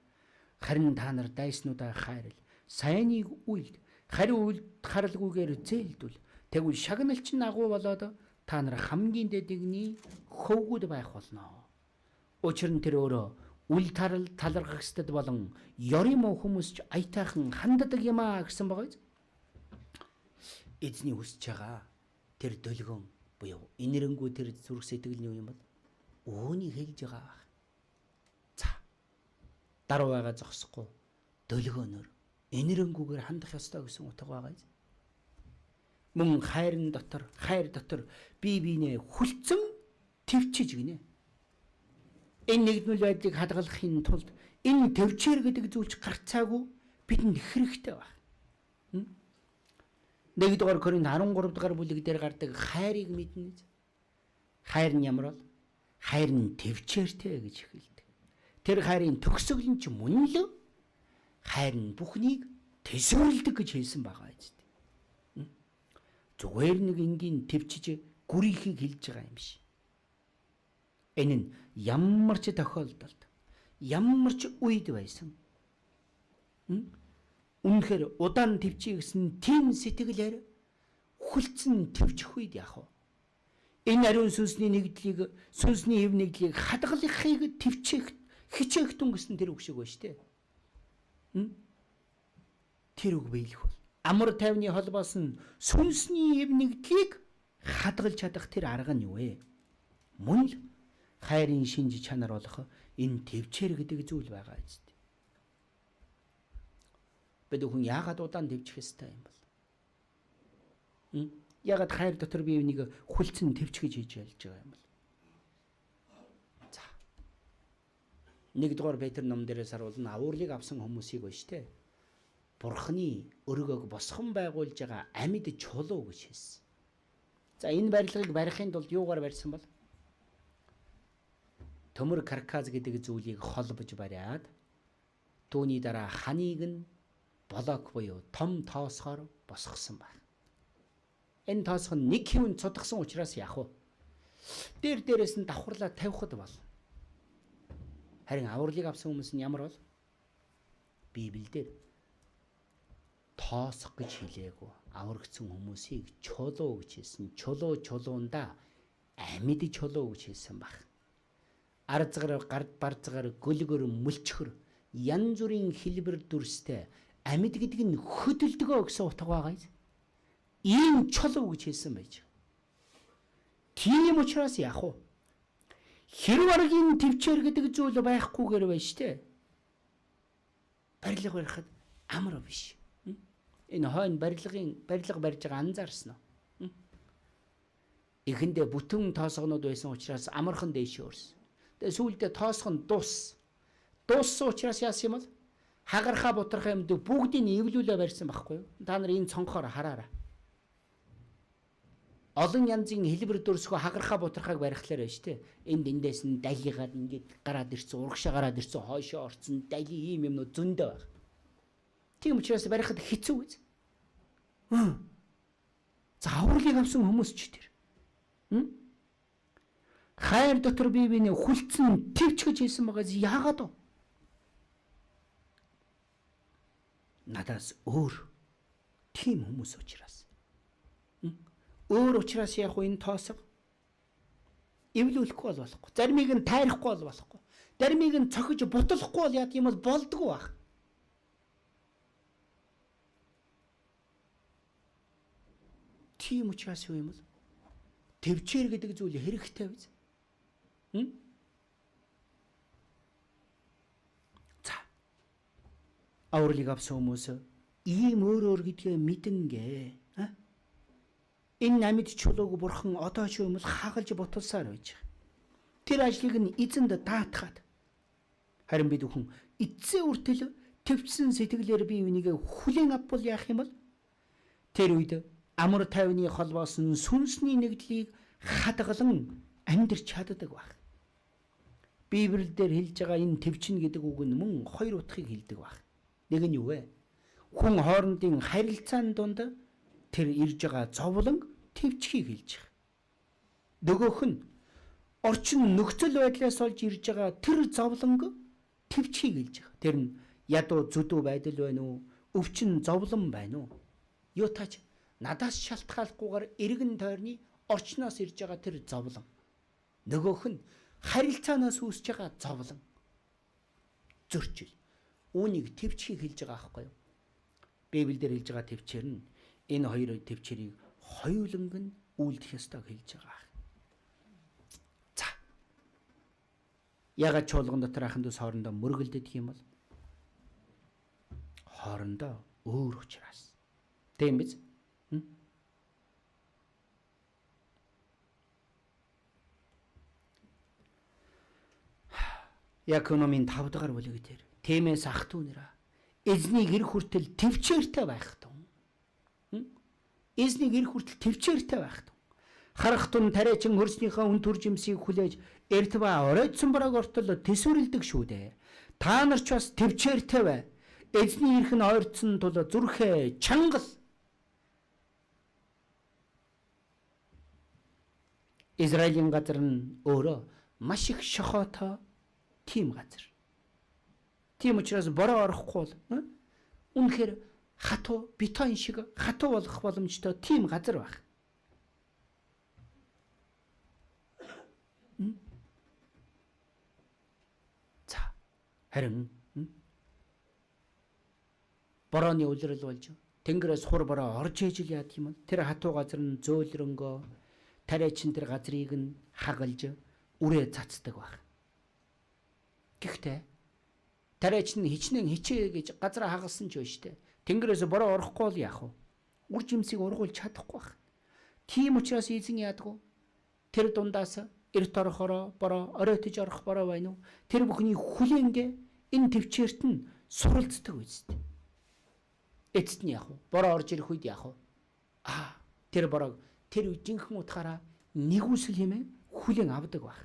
S1: харин та нар дайснуудаа хайрл. Сайныг үйлд. Хариу харалгүйгээр зээлдвэл тэгвэл шагналч нь агуу болоод та нар хамгийн дэдгний хөвгүүд байх болно. Учир нь тэр өөрөө үл талархагсдад болон ёрим хүмүүс ч аятайхан ханддаг юмаа гэсэн байгаа биз? Эзний хүсэж байгаа тэр дөлгөн буюу энэрэнгүй тэр зүрх сэтгэл нь юу юм бол? Үүнийг хэлж байгаа. За. Дараа байгаа зогсохгүй дөлгөөнөр энэрэнгүйгээр хандах ёстой гэсэн утга байгаа биз? Мөн хайр дотор бие биенээ хүлцэн төвчж гинэ. Энэ нэгдмэл байдлыг хадгалахын тулд энэ төвчээр гэдэг зүйлч гарцаагүй бидэнд хэрэгтэй байна. 1-р Коринт 13-р бүлэг дээр гардаг хайрыг мэднэ. Хайр нь ямар бол? Хайр нь төвчээртэй гэж хэлдэг. Тэр хайрын төгсгөл нь ч мөн л хайр нь бүхнийг төсөөлдөг гэж хэлсэн байгаа юм. Зүгээр нэг энгийн төвчж гүрийхийг хэлж байгаа юм шиг. Энэ нь ямар ч тохиолдолд, ямар ч үед байсан. Үнэхээр удаан төвчий гэсэн тийм сэтгэлээр хүлцэн төвчих үед яах вэ? Энэ ариун сүнсний нэгдлийг, сүнсний хэв нэгдлийг хадгалахыг төвчих хичээгтэн гэсэн тэр үг шиг байна шүү дээ. Тэр үг биелэх бол амар тайвны холбоос нь сүнсний хэв нэгдлийг хадгалж чадах тэр арга нь юу вэ? Мөн л хайрын шинж чанар болох энэ төвчээр гэдэг зүйл байгаа юм. Бид хүн яагаад удаан төвчих ёстой юм бол? Яагаад хайр дотор бие биенийг хүлцэн төвчгөж хийж ялж байгаа юм бол? За. Нэгдүгээр Петр ном дээрээс харуулна авуурлыг авсан хүмүүсийг байна штэ. Бурхны өргөг босгон байгуулж байгаа амьд чулуу гэж хэлсэн. За энэ барилгыг барихын тулд юугаар барьсан бол? Төмөр каркас гэдэг зүйлийг холбож бариад түүний дараа ханыг нь блок буюу том тоосгоор босгосон байна. Энэ тоосго нь нэг хэвэн цутгсан учраас яах вэ? Дээрээс нь давхарлаа тавихад бол. Харин авралыг авсан хүмүүс нь ямар бол? Библиэлд тоосго гэж хэлээгүй. Аврагдсан хүмүүсийг чулуу гэж хэлсэн. Чулуунда амьд чулуу гэж хэлсэн баг. Арзгаар, гард барзгаар, гөлгөр, мөлчхөр янз бүрийн хэлбэр дүрстэй амьд гэдэг нь хөдөлдөгөө гэсэн утга байгаа юм. Ийм чулуу гэж хэлсэн байж. Тийм учраас яах вэ? Хэрв аргийн төвчээр гэдэг зүйл байхгүйгээр байна штэ. Барилга барихад амар биш. Энэ хойно барилга барьж байгаа анзаарсан уу? Эхэндээ бүтэн тоосгонууд байсан учраас амархан дээш өөрсөн. Тэгээ сүүлдээ тоосгон дууссан учраас яасан юм бол? Хагархаа бутрахаа юмд бүгдийг эвлүүлээ барьсан байхгүй юу? Та нар энэ цонхоор хараарай. Олон янзын хэлбэр дүрсгөө хагархаа бутрахааг барихлаар байна шүү дээ. Эндээс нь далигаад ингээд гараад ирсэн, урагшаа гараад ирсэн, хойшоо орцсон, дали ийм юмнууд зөндөө байна. Тийм учраас барихад хэцүү биз? За авралыг авсан хүмүүс ч тэр. Хайр дотор бие биенээ хүлцэн төвчгөж хэлсэн байгаас яагаад вэ? Надаас өөр тийм хүмүүс учраас. Өөр учраас яг энэ тоосго эвлүүлэхгүй болохгүй. Заримыг нь тайрахгүй болохгүй. Заримыг нь цохиж бутлахгүй бол яа гэм бол болдгоо баг. Тийм учраас юу юм бол? Төвчээр гэдэг зүйл хэрэгтэй биз? За. Авралыг авсан хүмүүс ийм өөр гэдгээ мэдэнгээ. Энэ амьд чулууг бурхан одоо ч юм бол хагалж буталсаар байж байгаа. Тэр ажлыг нь эзэнд даатгаад харин бид хүн эцсийн үртэл төвчсөн сэтгэлээр бие бинийгээ хүлээн авбал яах юм бол тэр үед амар тайвны холбоос нь сүнсний нэгдлийг хадгалан амьдрч чаддаг баг. Библиэлд хэлж байгаа энэ төвчин гэдэг үг нь мөн хоёр утгыг хэлдэг баг. Нэг нь юу вэ? Хүн хоорондын харилцааны дунд тэр ирж байгаа зовлон төвчхийг хэлж байгаа. Нөгөөх нь орчин нөхцөл байдлаас олж ирж байгаа тэр зовлонг төвчхийг хэлж байгаа. Тэр нь ядуу зүдүү байдал байна уу? Өвчин зовлон байна уу? Юу тач надаас шалтгааллахгүйгээр эргэн тойрны орчноос ирж байгаа тэр зовлон. Нөгөөх нь харилцаанаас үүсэж байгаа зовлон. Зөрчил. Үүнийг төвчхийг хэлж байгаа аахгүй юу? Библиэлд хэлж байгаа төвчээр нь энэ хоёр төвчрийг хоёуланг нь үйлдэх ёстойг хэлж байгаа. За. Ягаад чуулган дотор ахын дус хоорондоо мөргөлдөдөг юм бол? Хоорондоо өөр учраас. Тийм биз? Якономын 5 дахь бүлэг дээр Тэмээс ах トゥ нэраа эзний гэр хүртэл төвчээртэй байх тун. Эзний гэр хүртэл төвчээртэй байх тун. Харах тун тариачин хөрснийхөө үн түр жимсийг хүлээж эрт ба оройтсон бараг ортол тэсвэрлдэг шүү дээ. Та нар ч бас төвчээртэй бай. Эзний ирэх нь ойртсон тул зүрхээ чангал. Израилийн газар нь өөрөө маш их шохоотой тийм газар. Тийм учраас бороо орохгүй бол үнэхээр хатуу бетон шиг хатуу болох боломжтой тийм газар байх. За харин борооны улирал болж тэнгэрээс хур бороо орж ижил яа тийм бол тэр хатуу газар нь зөөлрөнгөө тариачин тэр газрыг нь хагалж үрээ цацдаг байх. Гэхдээ тариач нь хичнээн хичээ гэж газар хагалсан ч биш дээ. Тэнгэрээс бороо орохгүй бол яах вэ? Үр жимсийг ургуулж чадахгүй байх. Тийм учраас эзэн яадаг вэ? Тэр дундаас эрт орохороо бороо, оройтож орох бороо байна уу? Тэр бүхний хүлээнгээ энэ төвчээрт нь суралцдаг үстэй. Эцэст нь яах вэ? Бороо орж ирэх үед яах вэ? Тэр бороог тэр жинхэнэ утгаараа нэгүсэл хэмээн хүлээн авдаг байх.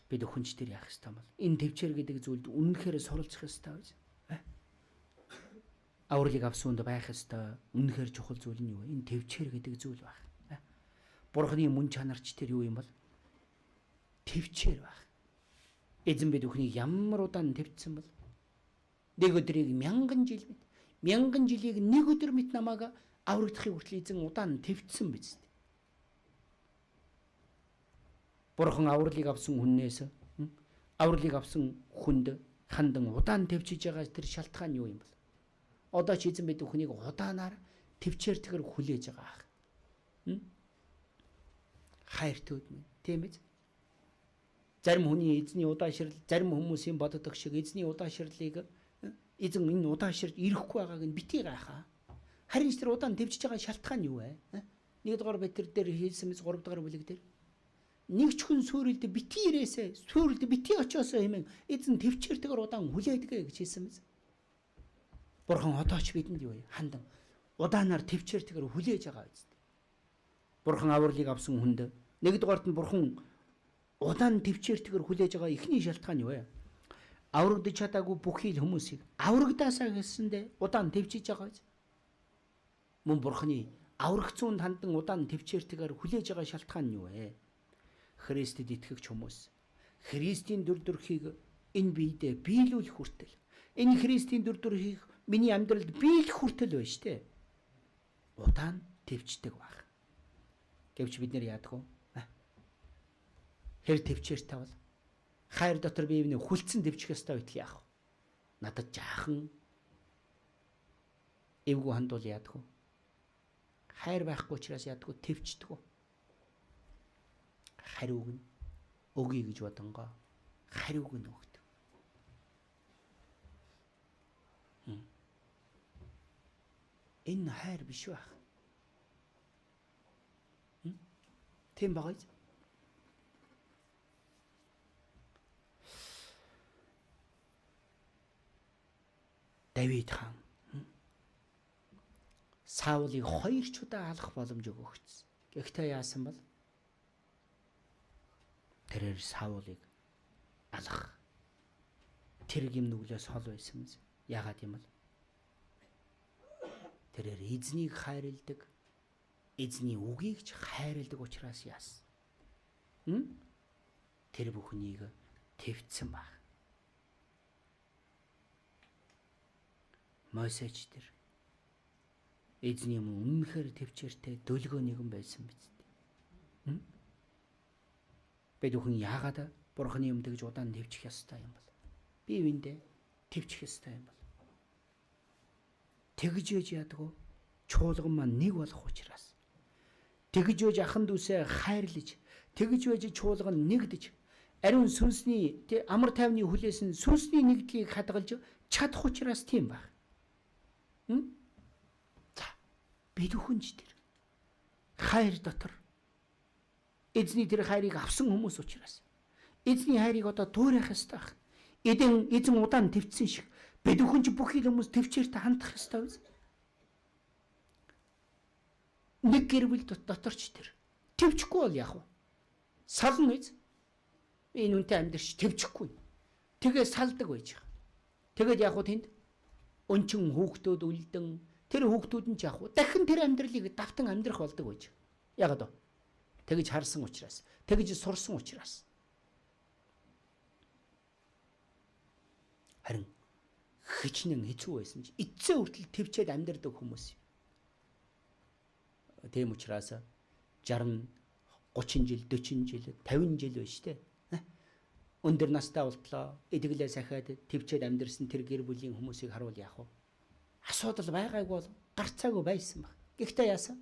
S1: Бид өхөнч тэр яах ёстой бол энэ төвчээр гэдэг зүйлд үнэнхээр суралцах ёстой гэж. Авралыг авсан хүнд байх ёстой үнэнхээр чухал зүйл нь юу вэ? Энэ төвчээр гэдэг зүйл байх. Бурхны мөн чанарч тэр юу юм бол? Төвчээр байх. Эзэн бид өхнийг ямар удаан төвчсөн бол? Нэг өдрийг мянган жилийг нэг өдөр мэт намайг аврагдахыг хүртэл эзэн удаан төвчсөн биз. Бурхан авралыг авсан хүннээс авралыг авсан хүнд хандан удаан төвчиж байгаа тэр шалтгаан юу юм бол? Одоо ч эзэн бид бүхнийг удаанаар төвчээртэйгээр хүлээж байгаа. Хайр төвд минь тийм биз? Зарим хүний эзний удаашрал, зарим хүмүүсийн боддог шиг эзний удаашрлыг эзэн энэ удаашралд ирэхгүй байгааг нь битгий гайхаа. Харин ч тэр удаан төвчиж байгаа шалтгаан юу вэ? 1 дугаар Петр дээр хэлсэн мэт 3 дугаар бүлэг дээр нэг ч хүн сүрэлд битгий ирээсэ, сүрэлд битгий очиосоо хэмээн эзэн төвчээртэйгээр удаан хүлээдэг гэж хэлсэн мэт. Бурхан одоо ч бидэнд юу вэ? Хандан удаанаар төвчээртэйгээр хүлээж байгаа биз. Бурхан авралыг авсан хүнд нэгдүгээрт нь бурхан удаан төвчээртэйгээр хүлээж байгаа эхний шалтгаан юу вэ? Аврагдаж чадаагүй бүхий л хүмүүсийг аврагдаасаа гэсэндээ удаан төвчиж байгаа биз. Мөн бурханы аврагцуунд хандан удаан төвчээртэйгээр хүлээж байгаа шалтгаан нь юу вэ? Христэд итгэгч хүмүүс Христийн дүр төрхийг энэ биедээ биелүүлэх хүртэл энэ Христийн дүр төрхийг миний амьдралд биелэх хүртэл байна штэ. Удаан төвчдөг баг. Гэвч бид нэр яадаг вэ? Хэр төвчээртэй бол хайр дотор биевний хүлцэн төвчих ёстой байтал яах вэ? Надад жаахан эвгүй хандуул яадаг вэ? Хайр байхгүй учраас яадаг вэ? Төвчдөг вэ? Хариуг нь өгье гэж бодонгоо хариуг нь өгдөг. Энэ хайр биш байх. Тийм багаж. Давид хаан Саулыг 2 ч удаа алах боломж өгөгдсөн. Гэхдээ яасан бол тэрээр Саулыг алах тэр гим нүглээс хол байсан мэт. Яагаад юм бол тэрээр эзнийг хайрладаг, эзний үгийг ч хайрладаг учраас яасан. Тэр бүхнийг твцсэн баг. Мосеч тэр эзний юм үнэхээр твчээртэй дөлгөө нэгэн байсан биз. Бид бүхэн яагаад бурханы юм тэгж удаан твчих ёстой юм бол? Би үүндээ твчих ёстой юм бол. Тэгж яж яадаг вэ? Чуулган маань нэг болох учраас. Тэгж яж ахан дүүсээ хайрлаж, тэгж яж чуулган нэгдэж, ариун сүнсний амар тайвны хүлээс нь сүнсний нэгдлийг хадгалж чадах учраас тийм баг. За, бид бүхэнч тэр хайр дотор эзний тэр хайрыг авсан хүмүүс учраас эзний хайрыг одоо дуурайх ёстой байх. Эзэн удаан твцсэн шиг бид бүхэнч бүхий л хүмүүс твчээртэй хандах ёстой биз. нэг гэр бүл доторч тэр твчихгүй бол яах вэ? Сална үз. Энэ үнтэй амьдрч твчихгүй. Тэгээ салдаг байж байгаа. Тэгэд яах вэ тэнд? Өнчин хүүхдүүд үлдэн тэр хүүхдүүд нь ч яах вэ? Дахин тэр амьдралыг давтан амьдрах болдог байж. Яагаад вэ? Тэгж харсан учраас, тэгж сурсан учраас. Харин хичнээн хэцүү байсан ч эцсээ хүртэл твчээд амьдрдаг хүмүүс юм. Тийм учраас 60, 30 жил, 40 жил, 50 жил байж тээ. Өндөр настай болтлоо, эдэглээ сахиад твчээд амьдрсан тэр гэр бүлийн хүмүүсийг харуул яах вэ? Асуудал байгаагүй бол гарцаагүй байсан баг. Гэхдээ яасан?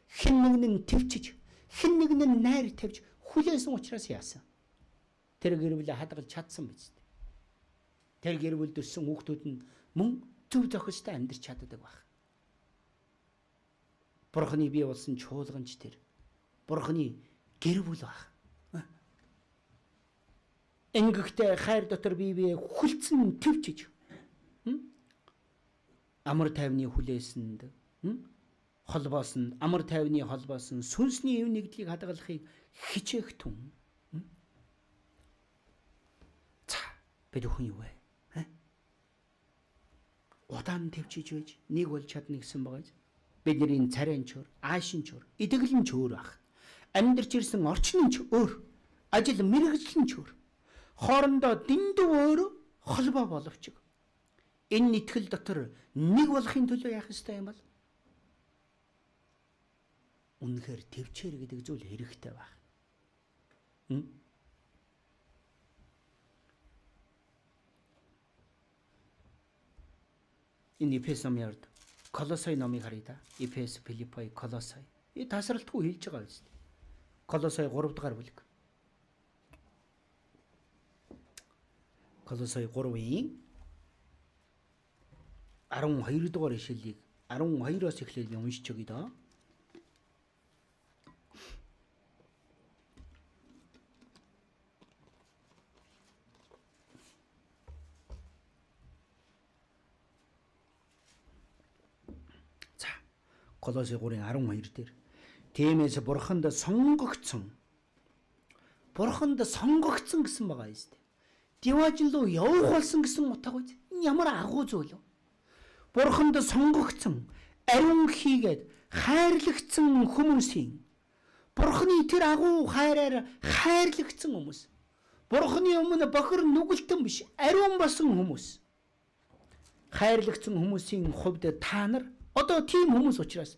S1: Хэн нэг нь твчиж, хэн нэг нь найр тавьж хүлээсэн учраас яасан? Тэр гэр бүлээ хадгалж чадсан биз дээ. Тэр гэр бүлд өссөн хүүхдүүд нь мөн зөв зохистой амьдарч чаддаг баг. Бурхны бий болсон чуулганч тэр. Бурхны гэр бүл баг. Ингэхдээ хайр дотор бие хүлцэн твчиж амар тайвны хүлээсэнд холбоосон амар тайвны холбоосон сүнсний өв нэгдлийг хадгалахыг хичээх түн. За бид хүн юу вэ? Удаан твчиж байж нэг бол чадна гэсэн байгаа. Бидний царайн чор, аашин чор, идэглэн чор баг. Амьдарч ирсэн орчин нь ч өөр, ажил мэргэжил нь ч өөр. Хоорондоо дэндүү өөр холбоо боловч. Энэ итгэл дотор нэг болохын төлөө яах ёстой юм бол? Үнэхээр твчээр гэдэг зүйл хэрэгтэй баг. Энэ Эфес номын Колосай номыг харъя да. Эфес, Филиппой, Колосай. И тасралтгүй хэлж байгаа биз дээ. Колосай 3 дугаар бүлэг. Колосай 3-ийн 12 дугаар ишлэлийг 12-оос эхлээд уншиж өгье доо. Колосай 3-ын 12 дээр тиймээс бурханд сонгогдсон гэсэн байгаа юм шүү дээ. Диважин руу явах болсон гэсэн утга үү? Ямар агуу зүйл вэ? Бурханд сонгогдсон, ариун хийгээд хайрлагдсан хүмүүсийн Бурханы тэр агуу хайраар хайрлагдсан хүмүүс. Бурханы өмнө бохир нүгэлтэн биш, ариун болсон хүмүүс. Хайрлагдсан хүмүүсийн хувьд та нар одоо тийм хүмүүс учраас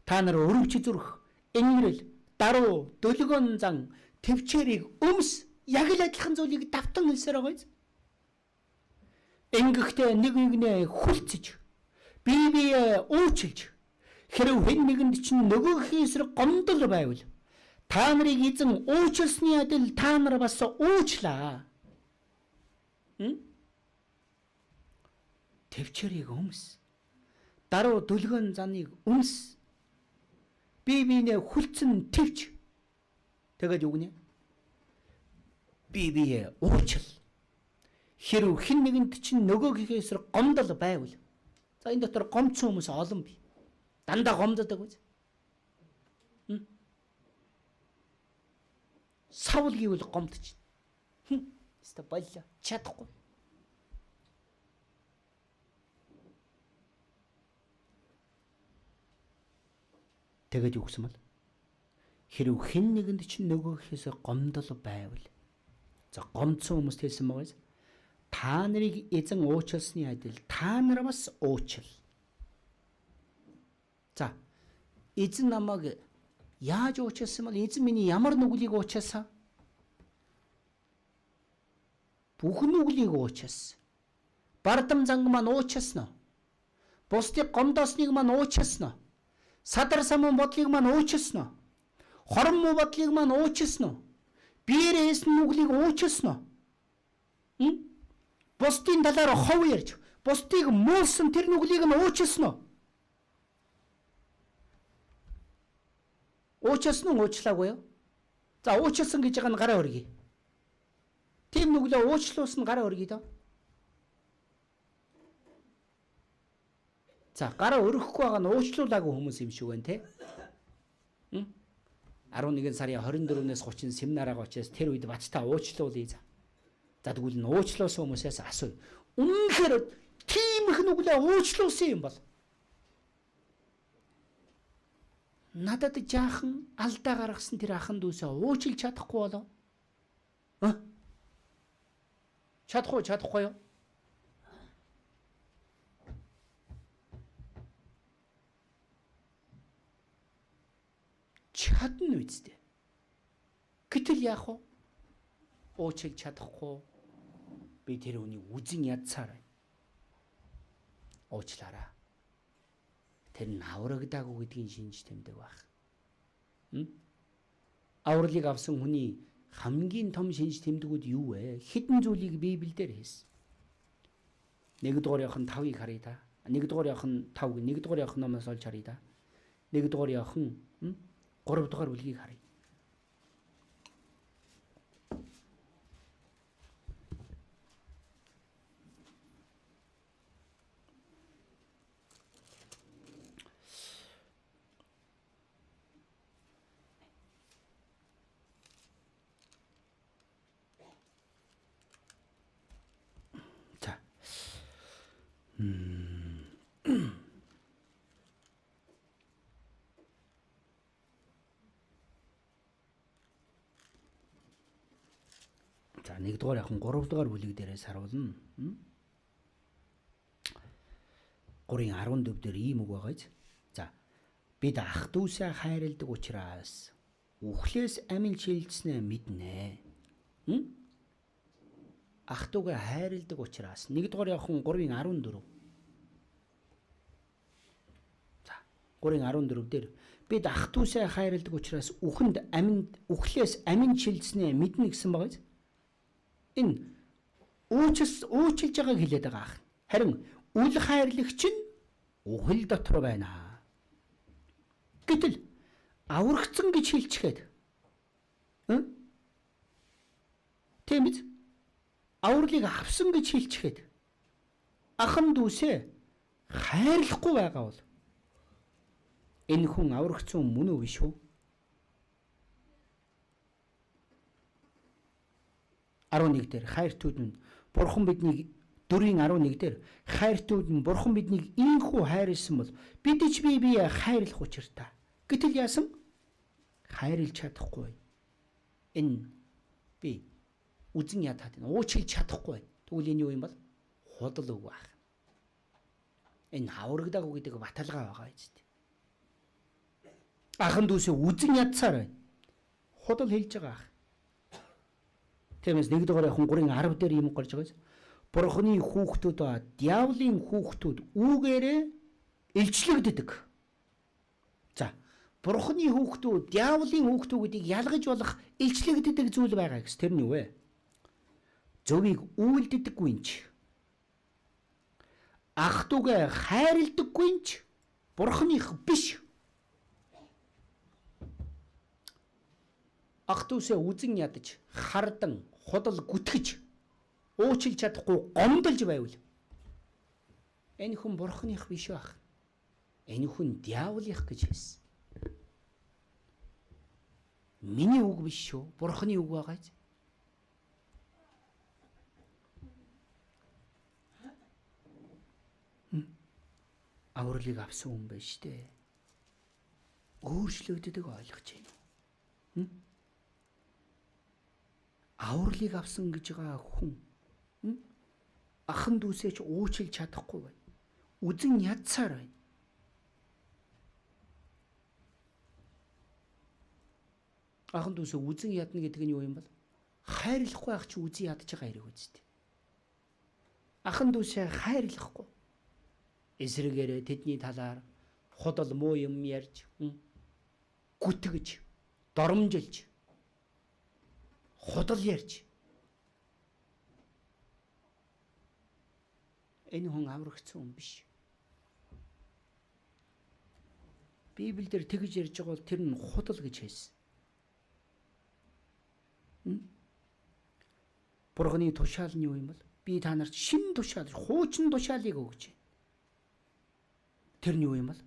S1: та нар өрөвч зүрх, энгэрэл, даруу, дөлгөн зан, твчээрийг өмс яг л адилхан зүйлийг давтан хэлсээр байгаа юм. Ингэхдээ нэг нэгнээ хүлцэж, бие уучлж, хэрв хэн нэгэнд чинь нөгөөхийн эсрэг гомдол байвал та нарыг эзэн уучлсны адил та нар бас уучлаа. Твчээрийг өмс. Даруу дөлгөн заныг өмс. Бие хүлцэн твч. Тэгээд юу гэнэ? Бие уучил. Хэрв хэн нэгэнд чинь нөгөөгийнхээс гомдол байвал. За энэ дотор гомцсон хүмүүс олон бий. Дандаа гомддог үз. Савл гэвэл гомдож. Өстө боллоо. Чадахгүй. Тэгээд юу гэсэн бэл? Хэрв хэн нэгэнд чинь нөгөөхөөс гомдол байвал. За гомдсон хүмүүст хэлсэн байгаа. Та нарыг эзэн уучлсны адил та нар бас уучил. За эзэн намайг яаж уучлсан бол эзэн миний ямар нүглийг уучлсан? Бүх нүглийг уучлсан. Бардам занг маань уучлсан. Бусдыг гомдоосныг маань уучлсан. Садар самун бодлыг маань уучлсан. Хорон муу бодлыг маань уучлсан. Биеэр хийсэн нүглийг уучлсан. Бусдын талаар хов ярьж, бусдыг муулсан тэр нүглийг нь уучлсан. Уучлсан уу уучлаагүй юу? За уучлсан гэж байгаа нь гараа өргөе. Тийм нүглээ уучлуулсан гараа өргөе доо. За гараа өргөхгүй байгаа нь уучлуулаагүй хүмүүс юм шиг байна те. 11 сарын 24-ээс 30 семинараа очиас тэр үед бацтаа уучлуулъя. За тэгвэл нь уучлуулсан хүмүүсээс асууя. Үнэнхээр тийм их нүглээ уучлуулсан юм бол надад жаахан алдаа гаргасан тэр ахан дүүсээ уучлж чадахгүй болов? Чадахгүй юу? Чадна үстэ. Гэтэл яах вэ? Уучлж чадахгүй. Би тэр үнийг үзэн ядсаар байна. Уучлаарай. Тэр нь аврагдаагүй гэдгийг шинж тэмдэг байх. Авралыг авсан хүний хамгийн том шинж тэмдгүүд юу вэ? Хэдэн зүйлийг Библиэлд хэлсэн. 1-р Иохан 5-ыг харъя та. 1-р Иохан 5, 1-р Иохан номоос олж харъя та. 1-р Иохан 3-р бүлгийг харъя. За 1-р Иохан 3-р бүлэг дээрээс харуулна. 3:14 дээр ийм үг байгаа. За бид ах дүүсээ хайрладаг учраас үхлээс амин шилжснээ мэднэ. Ах дүүгээ хайрладаг учраас 1-р Иохан 3:14. За 3:14 дээр бид ах дүүсээ хайрладаг учраас үхлээс амин шилжснээ мэднэ гэсэн байгаа. Энэ уучлж байгааг хэлээд байгаа ах. Харин үл хайрлагч нь үхэл дотор байна. Гэтэл аврагдсан гэж хэлчихэд тийм биз? Авралыг авсан гэж хэлчихэд ахан дүүсээ хайрлахгүй байгаа бол энэ хүн аврагдсан мөн үү биш үү? 11 дээр хайртууд нь Бурхан биднийг 4:11 дээр хайртууд нь Бурхан биднийг ийхүү хайрлсан бол бид ч бие хайрлах учиртай. Гэтэл яасан? Хайрлж чадахгүй. Энэ би үзэн ядаад байна. Уучлж чадахгүй. Тэгвэл энэ юу юм бол? Худал үг байх. Энэ аврагдаагүй гэдэг баталгаа байгаа юм чинь. Ахан дүүсээ үзэн ядсаар байна. Худал хэлж байгаа ах. Тиймээс 1-р Иохан 3:10 дээр юм гарч байгаа. Бурханы хүүхдүүд ба диаволын хүүхдүүд үүгээрээ илчлэгддэг. За, Бурханы хүүхдүүд, диаволын хүүхдүүдийг ялгаж болох илчлэгддэг зүйл байгаа гэс тэр нь юу вэ? Зөвийг үйлддэггүй юм чи. Ах дүүгээ хайрладаггүй юм чи. Бурханых биш. Ах дүүсээ үзэн ядаж, хардан, худал гүтгэж, уучлж чадахгүй гомдолж байвал энэ хүн Бурханых биш байх. Энэ хүн диаволынх гэж хэлсэн. Миний үг биш шүү. Бурханы үг байгаа ч. Авралыг авсан хүн байна шүү дээ. Өөрчлөгддөг ойлгож байна. Авралыг авсан гэж байгаа хүн ахан дүүсээ ч уучлж чадахгүй байна. Үзэн ядсаар байна. Ахан дүүсээ үзэн ядна гэдэг нь юу юм бол? Хайрлахгүй ах чи үзэн ядж байгаа хэрэг үстэй. Ахан дүүсээ хайрлахгүй. Эсрэгээрээ тэдний талаар худал муу юм ярьж, гүтгэж, доромжилж, худал ярьж. Энэ хүн аврагдсан хүн биш. Библиэлд тэгж ярьж байгаа бол тэр нь худал гэж хэлсэн. Бурханы тушаал нь юу юм бол? Би та нарт шинэ тушаал, хуучин тушаалыг өгч байна. Тэр нь юу юм бол?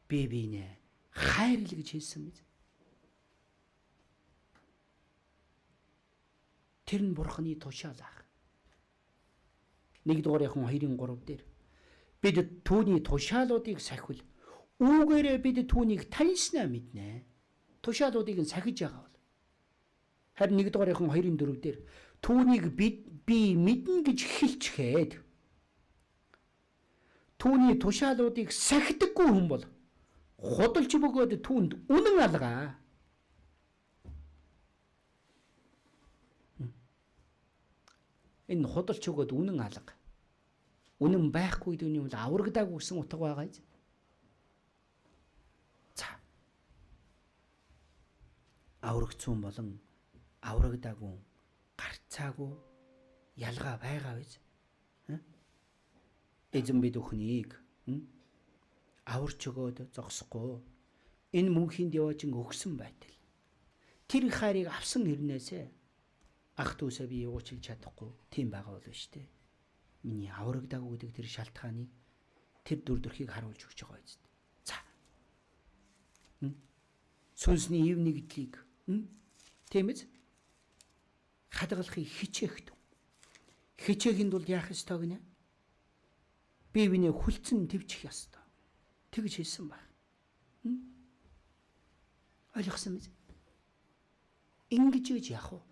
S1: Би биенээ хайрл гэж хэлсэн биз. Тэр нь бурхны тушаал ах. 1-р Иохан 2:3 дээр бид түүний тушаалуудыг сахивал үүгээрээ бид түүнийг таньснаа мэднэ. Тушаалуудыг нь сахиж байгаа бол. Харин 1-р Иохан 2:4 дээр түүнийг би мэднэ гэж хэлчихэд түүний тушаалуудыг сахидаггүй хүн бол худалч бөгөөд түүнд үнэн алгаа. Энэ худалч бөгөөд үнэн алга. Үнэн байхгүй дүүний бол аврагдаагүй гэсэн утга байгаа юм. За. Аврагдсан болон аврагдаагүй гарцаагүй ялгаа байгаа биз? Эзэн бид өхнийг аварч өгөөд зогсохгүй. Энэ мөнхийн Деважин өгсөн байтал. Тэр хайрыг авсан хэрнээсээ ах дүүсээ би уучлж чадахгүй тийм байгаа бол шүү дээ. Миний аврагдаагүй гэдэг тэр шалтгааныг тэр дүрдөрхийг харуулж өгч байгаа юм. За. Сүнсний ив нэгдлийг тийм ээ хадгалахыг хичээхд. Хичээхэнд бол яах ёстой гинэ? Бие биенээ хүлцэн твчих ёстой. Тэгж хэлсэн баг. Ойлгосон биз? Ингэж яах вэ?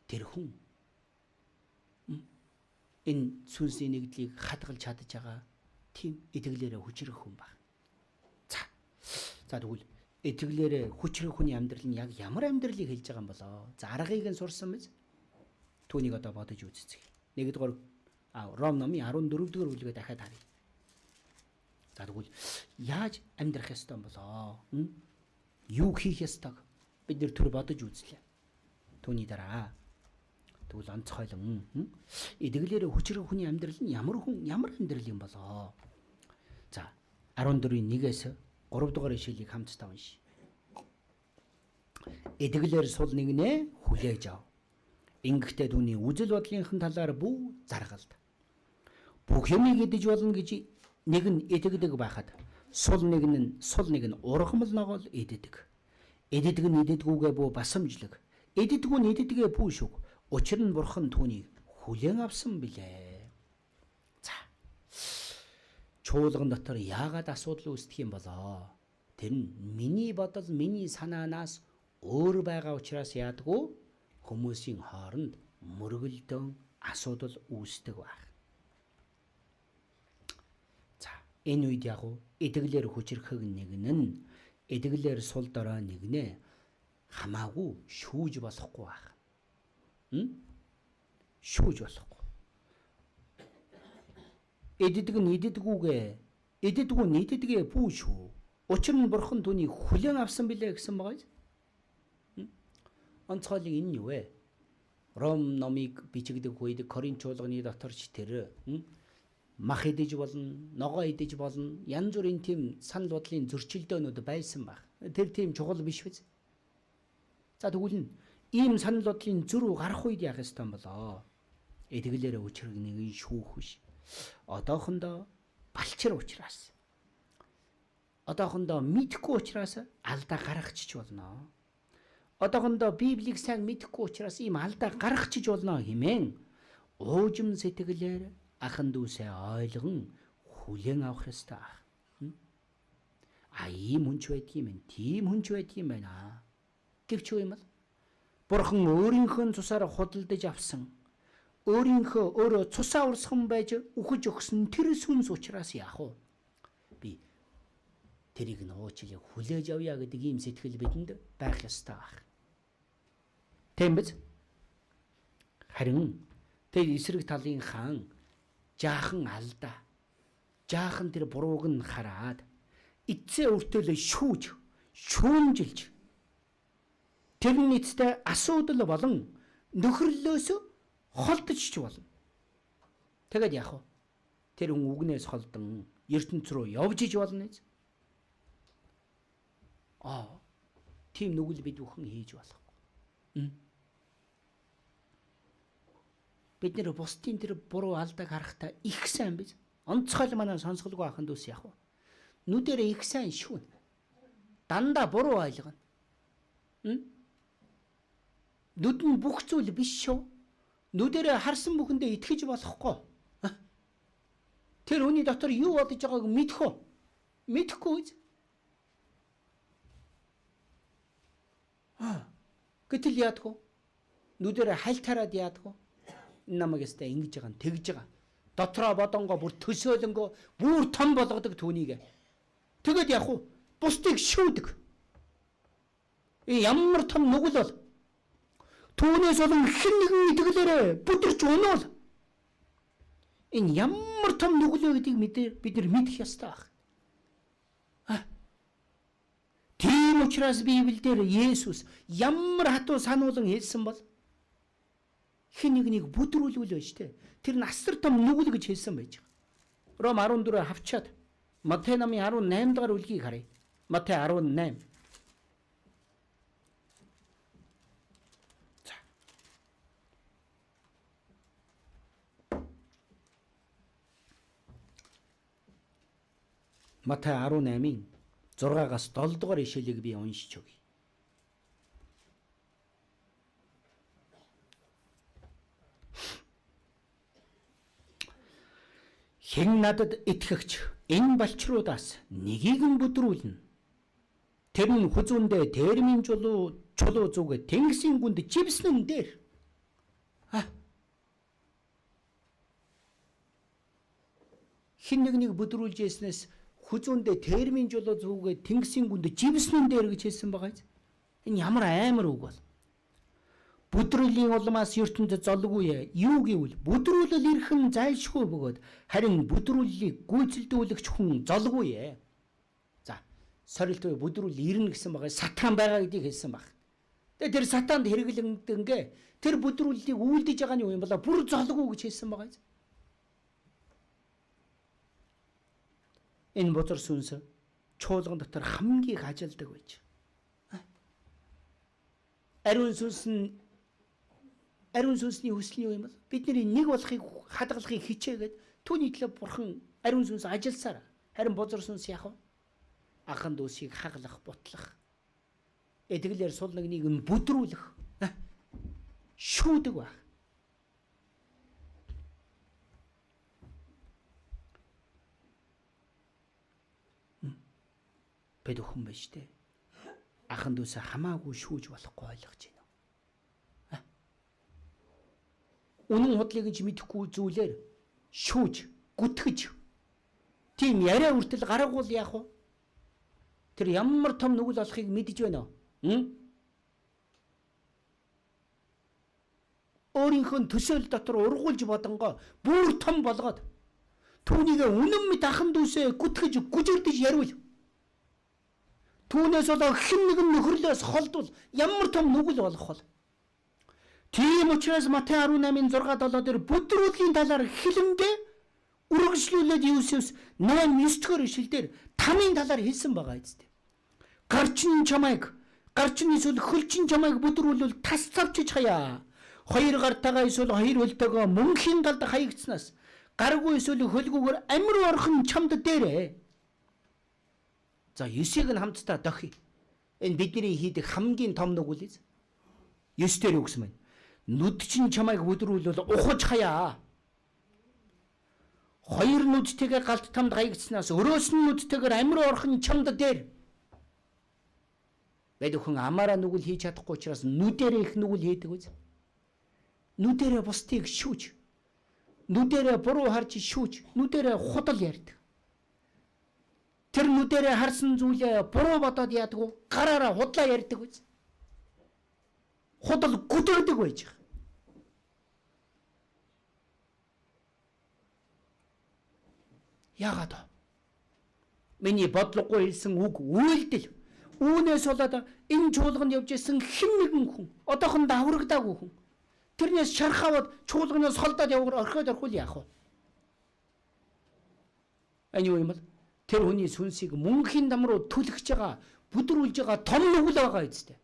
S1: Тэр хүн энэ сүнсний нэгдлийг хадгалж чадж байгаа тийм итгэлээрээ хүчрэх хүн баг. За тэгвэл итгэлээрээ хүчрэх хүний амьдрал нь яг ямар амьдралыг хэлж байгаа юм болоо? За аргыг нь сурсан биз? Түүнийг одоо бодож үзье. 1-р Ром номын 14-р бүлгээ дахиад харъя. За тэгвэл яаж амьдрах ёстой юм болоо? Юу хийх ёстойг бид нэр төр бодож үзлээ. Түүний дараа тэгвэл онцгойлон эдгэлээрээ хүчрэх хүний амьдрал нь ямар амьдрал юм болоо? За 14-1-ээс 3-р ишлэлийг хамтдаа уншия. Эдгэлээр сул нэгнээ хүлээж ав. Ингэхдээ түүний үзэл бодлынхан талаар бүү заргалд. Бүх юмыг идэж болно гэж нэг нь идэгдэг байхад сул нэг нь ургамал ногоол иддэг. Иддэг нь иддэггүйгээ бүү басамжлаг. Иддэггүй нь иддгээ бүү шүг. Учир нь бурхан түүнийг хүлээн авсан билээ. За. Чуулган дотор яагаад асуудал үүсдэг юм болоо? Тэр нь миний бодол, миний санаанаас өөр байгаа учраас яадгүй хүмүүсийн хооронд мөргөлдөөн асуудал үүсдэг байх. За, энэ үед яг эдгэлээр хүчрэхэг нэгэн эдгэлээр сул дорой нэгнээ хамаагүй шүүж болохгүй байх. Шүүж болохгүй. Иддэг нь иддэггүй бүү шүү. Учир нь бурхан түүнийг хүлээн авсан билээ гэсэн байгаа юм. Онцгойлог энэ юу вэ? Ром номыг бичигдэх үед Коринт чуулганы доторч тэр мах идэж болно, ногоо идэж болно, янз бүрийн тийм санал бодлын зөрчилдөөнүүд байсан баг. Тэр тийм чухал биш биз? За тэгвэл ийм санал бодлын зөрүү гарах үед яах ёстой юм болоо? Эдгэлээрээ өчрөг нэгэн шүүх биш. Одоохондоо балчир учраас. Одоохондоо мэдхгүй учраас алдаа гаргачих болно. Одоохондоо Библийг сайн мэдэхгүй учраас ийм алдаа гаргачих болно хэмээн уужим сэтгэлээр ахан дүүсээ ойлгон хүлээн авах ёстой. Ийм хүнч байдгийм ээ, тийм хүнч байдгийм байна. Гэвч юу юм бол бурхан өөрийнхөө цусаар худалдаж авсан, өөрөө цусаа урсган байж үхэж өгсөн тэр сүнс учраас яах вэ? Би тэрийг нь уучлаа хүлээж авъя гэдэг ийм сэтгэл бидэнд байх ёстой байх. Тийм биз? Харин тэр эсрэг талын хаан жаахан алдаа. Жаахан тэр бурууг нь хараад эцээ өртөөлө шүүмжилж тэр нийтдээ асуудал болон нөхөрлөөс холдож ч болно. Тэгэд яах вэ? Тэр хүн үгнээс холдон ертөнц рүү явж иж болно биз? Тийм нүгэл бид бүхэн хийж болохгүй. Бид нэр бусдын тэр буруу алдааг харахтаа их сайн биз? Онцгойл манай сонсголгүй ахын дүүс яах вэ? Нүдэрээ их сайн шүүн. Дандаа буруу ойлгоно. Нүд нь бүх зүйл биш шүү. Нүдэрээ харсан бүхэндээ итгэж болохгүй. Тэр хүний дотор юу бодож байгааг мэдэх үү? Мэдэхгүй. Гэтэл яадгүй? Нүдэрээ хальт хараад яадгүй? Намайг ястай ингэж байгаа нь тэгж байгаа. Дотроо бодонгоо бүр төсөөлөнгөө бүр том болгодог түүнийг. Тэгэд яг уу бусдыг шүүдэг. Ямар том нүгэл бол түүнээс болон хэн нэгэн итгэлээрээ бүдэрч өнөөл. Энэ ямар том нүгэл вэ гэдгийг бид нар мэдэх ёстой байна. Тийм учраас Библиэлд Есүс ямар хатуу сануулan хэлсэн бол хэн нэгнийг бүдрүүлвэл байж тээ. Тэр нь асар том нүгэл гэж хэлсэн байж байгаа. Ром 14 хавчаад Матай намын 18 дахь үлгийг харъя. Матай 18. Матай 18-ийн 6-аас 7 дугаар ишлэлийг би уншиж өгье. Хэн надад итгэгч энэ балчруудаас нэгийг нь бүдрүүлнэ. Тэр нь хүзүүндээ термийн чулуу зүг тэнгисийн гүнд живснэн дээр. Хэн нэгнийг бүдрүүлж яснаас хүзүүндээ термийн чулуу зүг тэнгисийн гүнд живснэн дээр гэж хэлсэн байгаа. Энэ ямар амар үг бол. Бүдрүүлийн улмаас ертөнд золгүй юу гэвэл бүдрүүлэл ирхэн зайлшгүй бөгөөд харин бүдрүүллийг гүйцэлдүүлэгч хүн золгүй. За сорилт бүдрүүл ирнэ гэсэн байгаа сатан байгаа гэдгийг хэлсэн баг. Тэгээ тэр сатанд хэрэглэнгээ тэр бүдрүүллийг үйлдэж байгаа нь юу юм бала бүр золгүй гэж хэлсэн байгаа. Энэ бузар сүнс чуулган дотор хамгийн их ажилдаг байж. Ариун сүнсний хүсэл нь юу юм бол бидний нэг болохыг хадгалахыг хичээгээд түүний төлөө бурхан ариун сүнс ажилласаар харин бузар сүнс яах вэ? Анхан дүүсийг хаглах, бутлах. Эдгэлээр сул нэгнийг нь бүдрүүлэх, шүүдэг баг. Бид өхөн байж тээ. Анхан дүүсээ хамаагүй шүүж болохгүй ойлгож байна. Үнэн худлыг гэж мэдэхгүй зүйлээр шүүж, гүтгэж тийм яриа хүртэл гаргавал яах вэ? Тэр ямар том нүгэл болохыг мэдэж байна уу? Өөрийнхөө төсөөл дотор ургуулж бодонгоо бүр том болгоод түүнийг үнэн мэд ахын дүүсээ гүтгэж, гүжирдэж яривал түүнээс болоо хэн нэгэн нөхөрлөөс холдвол ямар том нүгэл болох вэ? Тийм учраас Матай 18-ийн 6-7 дээр бүдрүүллийн талаар хэлэндээ үргэлжлүүлээд Иесус 8-9 дэх ишлэлдэр тамийн талаар хэлсэн байгаа юм. Гарчин эсвэл хөлчин чамайг бүдрүүлвэл тас завчиж хаяа. Хоёр гартайгаа эсвэл хоёр хөлтөөгөө мөнхийн галд хаягдснаас гаргүй эсвэл хөлгүүгээр амир орхон чамд дээрээ. За 9-ийг нь хамтдаа дохий. Энэ бидний хийдэг хамгийн том нүгэл. 9 дээр юу гэсэн бэ? Нүд чинь чамайг бүдрүүлвэл ухаж хаяа. Хоёр нүдтэйгээ галт тамд хаягдснаас өрөөс нь нүдтэйгээр амир орхон чамд дээр. Бид өхөн амаараа нүгэл хийж чадахгүй учраас нүдэрээ их нүгэл хийдэг үз. Нүдэрээ бусдыг шүүж. Нүдэрээ буруу харж шүүж. Нүдэрээ худал ярьдаг. Тэр нүдэрээ харсан зүйлээ буруу бодоод яадаг. Гараараа худлаа ярьдаг үз. Худал гүдэрдэг байж байгаа. Яагаад вэ? Миний бодлогогүй хэлсэн үг үйлдэл. Үүнээс болоод энэ чуулганд явж исэн хэн нэгэн хүн одоохондоо аврагдаагүй хүн. Тэрнээс шархаваад чуулганаас холдоод орхиод орхвол яах вэ? Энэ юу юм бол тэр хүний сүнсийг мөнхийн дам руу түлхэж байгаа, бүдрүүлж байгаа том нүгэл байгаа үстэй.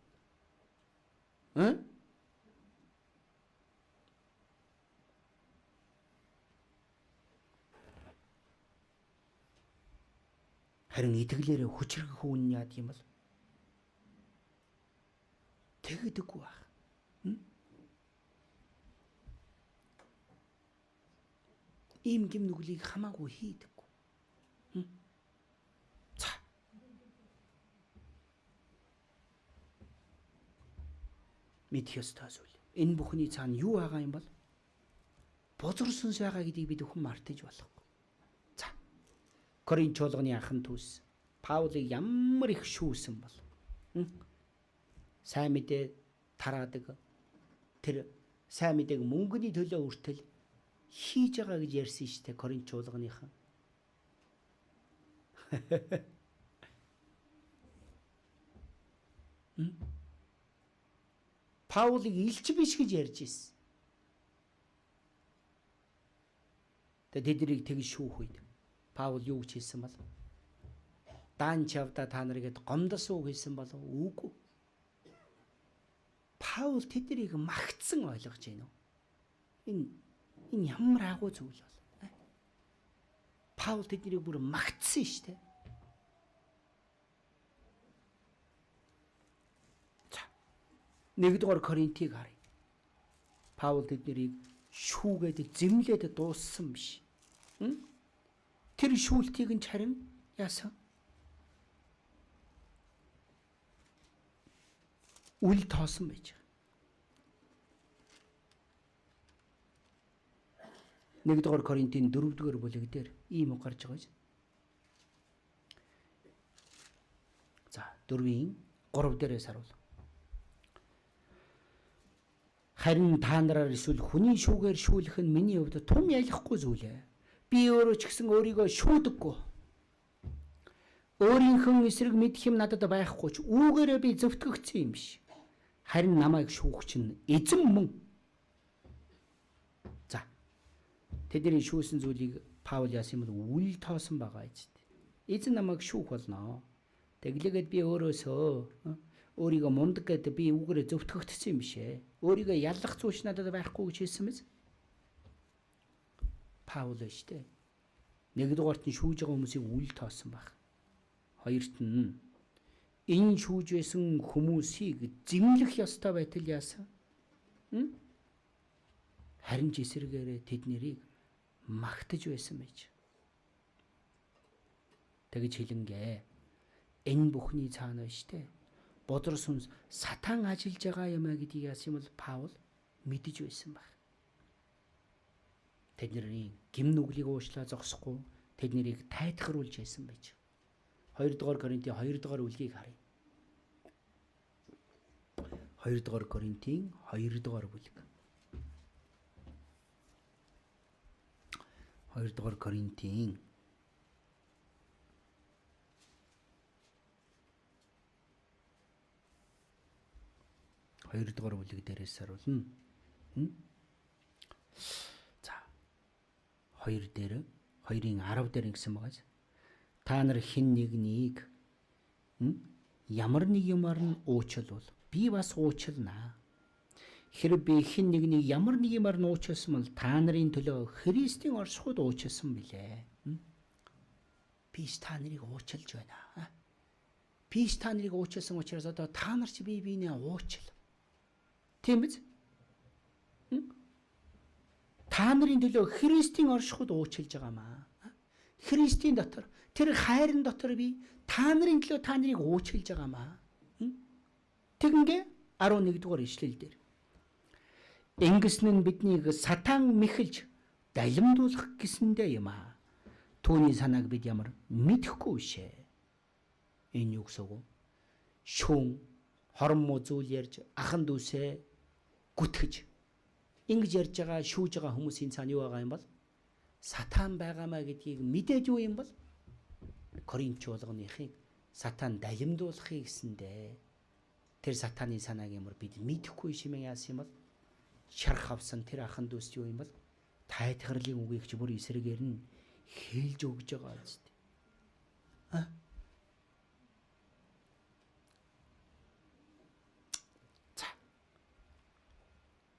S1: Харин итгэлээрээ хүчрэх хүн яад юм бол тэгдэггүй байх. Ийм гим нүглийг хамаагүй хийдэггүй. За. Мэдэх ёстой зүйл. Энэ бүхний цаана юу байгаа юм бол? Бузар сүнс байгаа гэдгийг бид өхөн мартаж болохгүй. За. Коринт чуулганы анхан түүс Паулыг ямар их шүүсэн бол. Сайн мэдээ тараадаг тэр сайн мэдээг мөнгөний төлөө үртэл хийж байгаа гэж ярьсан шүү дээ Коринт чуулганыхан. Паулыг илч биш гэж ярьж ирсэн. Тэднийг тэгж шүүх үед Паул юу гэж хэлсэн бол? Даан чавда та нарыг гомдсон үг хэлсэн болов уу? Үгүй. Паул тэднийг магтсан ойлгож байна уу? Энэ ямар агуу зүйл бол? Паул тэднийг бүр магтсан шүү дээ. За. 1-р Коринтыг харъя. Паул тэднийг шүүгээд зэмлээд дууссан биш. Тэр шүүлтийг нь харин яасан? Үл тоосон байж байгаа. 1-р Коринтын 4-р бүлэг дээр ийм үг гарч байгаа. За 4-ийн 3 дээрээс харуул. Харин та нараар эсвэл хүний шүүгээр шүүлэх нь миний хувьд тун ялахгүй зүйл ээ. Би өөрөө ч гэсэн өөрийгөө шүүдэггүй. Өөрийнхөө эсрэг мэдэх юм надад байхгүй ч үүгээрээ би зөвтгөгдсөн юм биш. Харин намайг шүүх чинь эзэн мөн. За. Тэдний шүүсэн зүйлийг Паул яасан юм бол үл тоосон байгаа юм. Эзэн намайг шүүх болно. Тэглээгээд би өөрөөсөө өөрийгөө мундаг гэдэг би үүгээрээ зөвтгөгдсөн юм биш ээ. Өөрийгөө яллах зүйл надад байхгүй гэж хэлсэн мэз. Паул штэ. 1-дугаарт нь шүүж байгаа хүмүүсийг үл тоосон баг. 2-т нь энэ шүүж байсан хүмүүсийг зэмлэх ёстой байтал яасан? Харин ч эсрэгээрээ тэднийг магтаж байсан байж. Тэгж хэлэнгээ. Энэ бүхний цаана штэ. Бодрос сүнс сатан ажиллаж байгаа юм а гэдгийг яасан юм бол Паул мэдэж байсан баг. Тэдний гим нүглийг уушлаа зогсохгүй тэднийг тайтгаруулж байсан байж. 2-р Коринтын 2-р бүлгийг харъя. 2-р Коринтын 2-р бүлэг. 2-р Коринтын 2-р бүлэг дээрээс харуулна. За. 2 дээр 2-ын 10 дээр ингэсэн байгаа. Та нар хэн нэгнийг ямар нэг юмар нь уучлвал би бас уучлнаа. Хэрэг би хэн нэгнийг ямар нэг юмар нь уучлсан бол та нарын төлөө Христийн оршихуйд уучлсан билээ. Би та нарыг уучлж байна. Би та нарыг уучлсан учраас одоо та нар ч бие биенээ уучил. Тийм биз? Та нарын төлөө Христийн оршихуйд уучлж байгаамаа. Христийн дотор тэр хайрын дотор би та нарын төлөө та нарыг уучлж байгаамаа. Тэгингээ 11-р ишлэл дээр. Ингэсэн нь биднийг сатан мэхэлж далимдуулах гэсэндээ юм аа. Түүний санааг бид ямар мэдэхгүй шээ. Энэ юу гэсэн үг вэ? Шүүн, хормоо зүйл ярьж ахан дүүсээ гүтгэж ингэж ярьж байгаа, шүүж байгаа хүмүүсийн цаана юу байгаа юм бол? Сатан байгаамаа гэдгийг мэдээж юу юм бол? Коринт чуулганыхыг сатан далимдуулахыг гэсэндээ тэр сатаны санааг ямар бид мэдэхгүй шимэн яасан юм бол? Шарх авсан тэр ахан дүүс юу юм бол? Тайтгарлын үгийг ч бүр эсрэгээр нь хэлж өгж байгаа зү. За.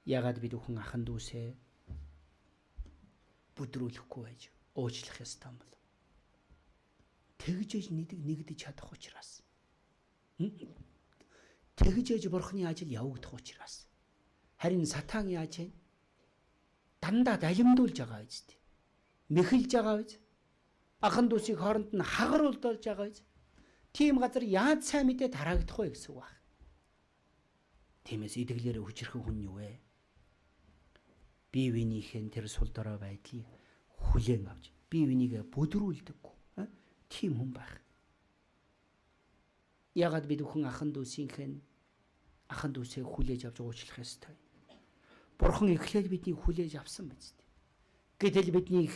S1: Ягаад бид бүхэн ахан дүүсээ бүдрүүлэхгүй байж уучлах ёстой юм бол? Тэгж нэгдэж чадах учраас. Тэгж бурхны ажил явагдах учраас. Харин сатан яаж вэ? Дандаа далимдуулж байгаа юм зү. мэхэлж байгаа биз? Ахын дүүсийг хооронд нь хагаруулж байгаа биз? Тийм газар яаж сайн мэдээ тараагдах вэ гэсэн үг байна. Тиймээс идэглээрээ хүчрхэн хүн юу вэ? Бие биенийхэн тэр сул дорой байдлыг хүлээн авч бие бинийгээ бүдрүүлдэггүй. Тийм хүн байх. Ягаад бид бүхэн ахын дүүсээ хүлээж авч уучлах ёстой? Бурхан эхлээд биднийг хүлээж авсан биз дээ. Гэтэл биднийг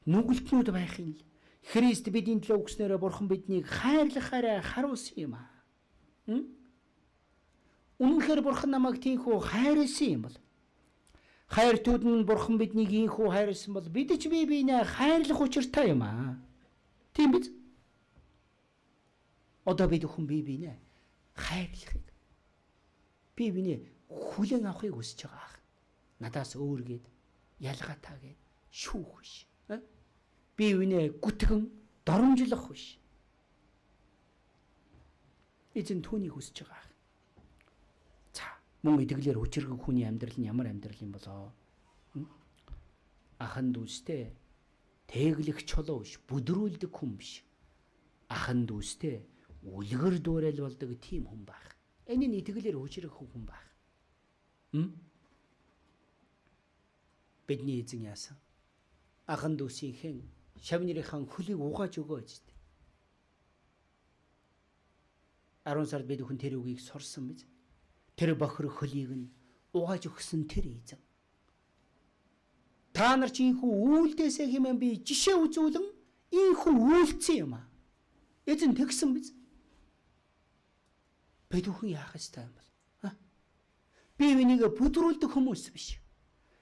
S1: нүгэлтнүүд байхын л Христ бидний төлөө өгснөөрөө Бурхан биднийг хайрлахаараа харуулсан юм аа. Үнэнхээр Бурхан намайг тийхүү хайрлсан юм бол хайртууд нь Бурхан биднийг ийхүү хайрлсан бол бид ч бие биенээ хайрлах учиртай юм аа. Тийм биз? Одоо бид бүхэн бие биенээ хайрлахыг бие биенээ хүлээн авахыг хүсэж байгаа. Надаас өөр гээд ялгаатай гээд шүүх биш. Бие биенээ гүтгэн доромжлох биш. Эзэн түүнийг хүсэж байгаа. За, мөн идэглэр хүчрэг хүний амьдрал нь ямар амьдрал юм болоо? Ахын дүүстэй тэглэх чулуу биш, бүдрүүлдэг хүн биш. Ахын дүүстэй үлгэр дуурайл болдог тийм хүн байх. Энэ нь идэглэр хүчрэг хүн байх. Бидний эзэн яасан? Ахын дүүсийнхэн шавнырийнхан хөлийг угааж өгөөж дээ. 10 сард бид хүн тэр үгийг сурсан биз? Тэр бохир хөлийг нь угааж өгсөн тэр эзэн. Та нар чи ийхүү үйлдээсээ хэмээн би жишээ үзүүлэн ийхүү үйлцсэн юм аа. Эзэн тэгсэн биз? Бид бүхэн яах ёстой юм бол? Би энийг бүдрүүлдэг хүмүүс биш.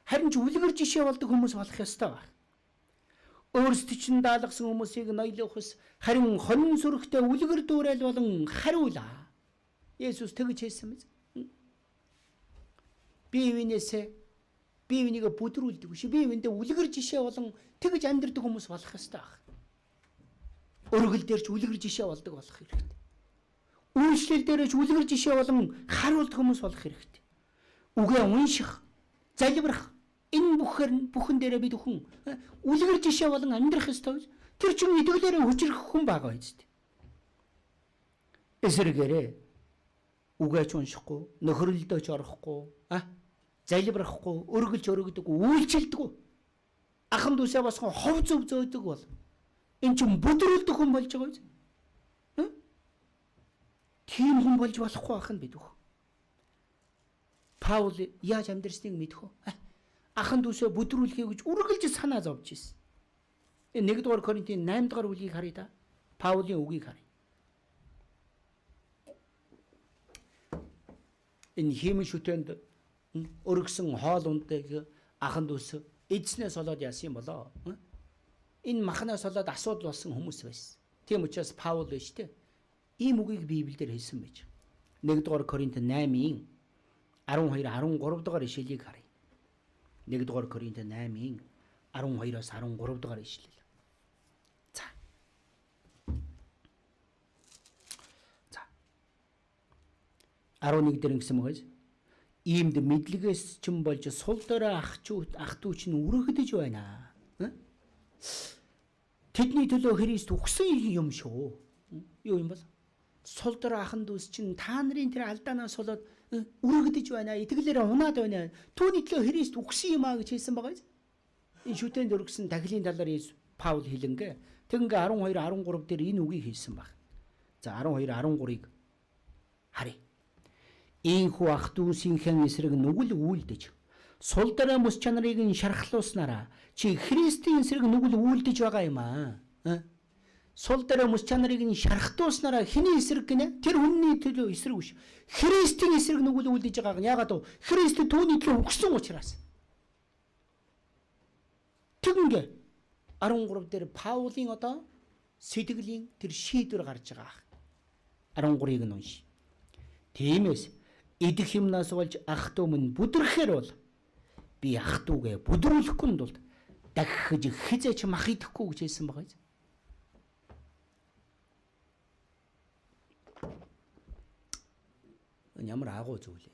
S1: Харин ч үлгэр жишээ болдог хүмүүс болох ёстой байна. Өөрсдөд чинь даалгасан хүмүүсийг ноёлох ус харин хонин сүрэгтэй үлгэр дуурайл болон хариулаа. Есүс тэгж хэлсэн биз? Бие биенийг бүдрүүлдэг биш. Бие биендээ үлгэр жишээ болон тэгж амьдрдаг хүмүүс болох ёстой байна. Өргөл дээр ч үлгэр жишээ болдог болох хэрэгтэй. Үйлчлэл дээр ч үлгэр жишээ болон хариулдаг хүмүүс болох хэрэгтэй. Үгээ унших, залбирах энэ бүхэн дээрээ бид бүхэн үлгэр жишээ болон амьдрах ёстой. Тэр чинь идэглээрээ хүчрэх хүн байгаа биз дээ. Эсрэгээрээ үгэж уншихгүй, нөхрөлдөөч орохгүй, залбирахгүй, өргөлж өргөдөг, үйлчилдэг. Ахын дүүсээ босгон хов зөв зөөдөг бол энэ чинь бүдрүүлдэг хүн болж байгаа биз? Тийм хүн болж болохгүй ахын бид бүх. Паул яаж амьдрсныг мэдхүү? Ахын дүүсээ бүдрүүлэхийг гэж үргэлж санаа зовж ирсэн. 1-р Коринтын 8-р бүлгийг харъя да. Паулийн үгийг харъя. Энэ хиймэн шүтээнд өргөсөн хоол ундыг ахын дүүс эзнээс болоод яасан юм болоо? Энэ махнаас болоод асуудал болсон хүмүүс байсан. Тийм учраас Паул биш үү? Ийм үгийг Библиэлд хэлсэн байж. 1-р Коринт 8-ийн 12-13 дугаар ишлэлийг харъя. 1-р Коринт 8-ийн 12-оос 13 дугаар ишлэл. За. 11 дээр ингэсэн мөгөөс иймд мэдлэгээс ч юм болж сул дорой ах дүү чинь үргэлдэж байна. Тэдний төлөө Христ өгсөн юм шүү. Юу юм бол? Сул дорой ахын дүүс чинь та нарын тэр алдаанаас болоод үргэлдэж байна. Итгэлээрээ унаад байна. Түүний төлөө Христ өгсөн юм аа гэж хэлсэн байгаа биз? Энэ шүтээнд өргөсөн тахилын талаар Паул хэлэнгээ. Тэгэнгээ 12-13 дээр энэ үгийг хэлсэн баг. За 12-13-ыг харъя. Ийхүү ах дүүсийнхэн эсрэг нүгэл үйлдэж сул дорой мөс чанарыг нь шархлуулснараа чи Христийн эсрэг нүгэл үйлдэж байгаа юм аа. Сул дорой мөс чанарыг нь шархтуулснараа хэний эсрэг гинэ? Тэр үнний төлөө эсрэг биш. Христийн эсрэг нүгэл үйлдэж байгааг нь яагаад вэ? Христ түүний төлөө өгсөн учраас. Тэгэнгээ 13 дээр Паулийн одоо сэтгэлийн тэр шийдвэр гарч байгаа. 13-ыг нь уншия. Тиймээс идэх юмнаас болж ах дүү минь бүдрэхээр бол би ах дүүгээ бүдрүүлэхгүй тулд дахиж хизээч мах идэхгүй гэж хэлсэн байгаа юм. Ямар агуу зүйл вэ?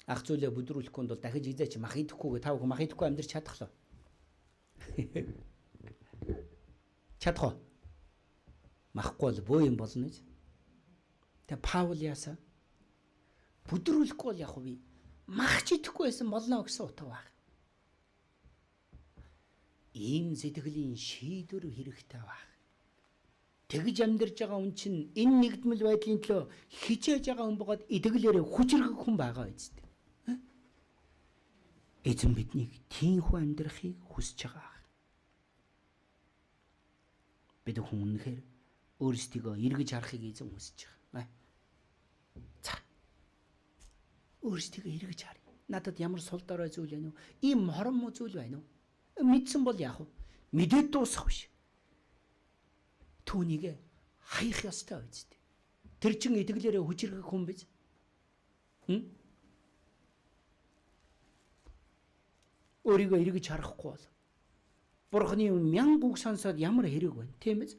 S1: Ах зүйлээ бүдрүүлэхгүй бол дахиж хизээч мах идэхгүй гэ тав мах идэхгүй амьдрч чадах лөө. Чадах уу? Махгүй бол бөө юм болно гэж. Тэгээ Паул яасан? Бүдрүүлэхгүй бол яг уу би махч идэхгүй байсан болно гэсэн утга баг. Ийм сэтгэлийн шийдвэр хэрэгтэй баг. Тэгж амьдарч байгаа хүн чинь энэ нэгдмэл байдлын төлөө хичээж байгаа хүн бөгөөд итгэлээрээ хүчрэх хүн байгаа үсттэй. Эзэн биднийг тийхүү амьдрахыг хүсэж байгаа. Бид хүн үнэхээр өөрсдийгөө эргэж харахыг эзэн хүсэж байгаа. За. Өөрсдийгөө эргэж харъя. Надад ямар сул дорой зүйл байна уу? Ийм хорон муу зүйл байна уу? Мэдсэн бол яах вэ? Мэдээд дуусах биш. Түүнийг хаях ёстой үсттэй. Тэр чин итгэлээрээ хүчрэх хүн биз? Өөрийгөө эргэж харахгүй бол Бурхны мянга үг сонсоод ямар хэрэг байна, тийм ээ?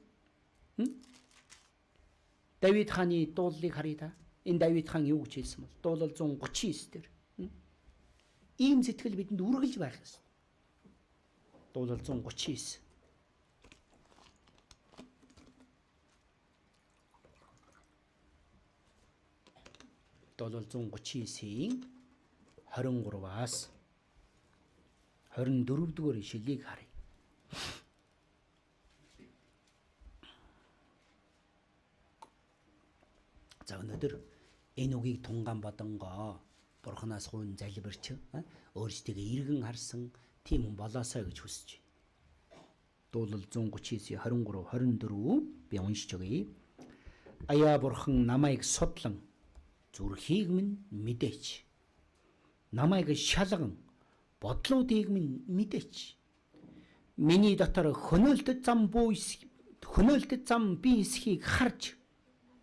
S1: Давид хааны дуулалыг харъя та. Энэ Давид хаан юу гэж хэлсэн бол дуулал 139 дээр. Ийм сэтгэл бидэнд үргэлж байх ёстой. Дуулал 139. Дуулал 139-ийн 23-аас 24 дугаар ишлэлийг харъя. За өнөөдөр энэ үгийг тунгаан бодонгоо Бурханаас гуйн залбирч өөрсдийгөө иргэн харсан тийм хүн болоосоо гэж хүсэж байна. Дуулал 139-ийн 23, 24 би уншиж өгье. Аяа Бурхан намайг судлан зүрхийг минь мэдээч. Намайг шалган бодлуудыг минь мэдээч. Миний дотор хөнөөлтөд зам би эсхийг харж,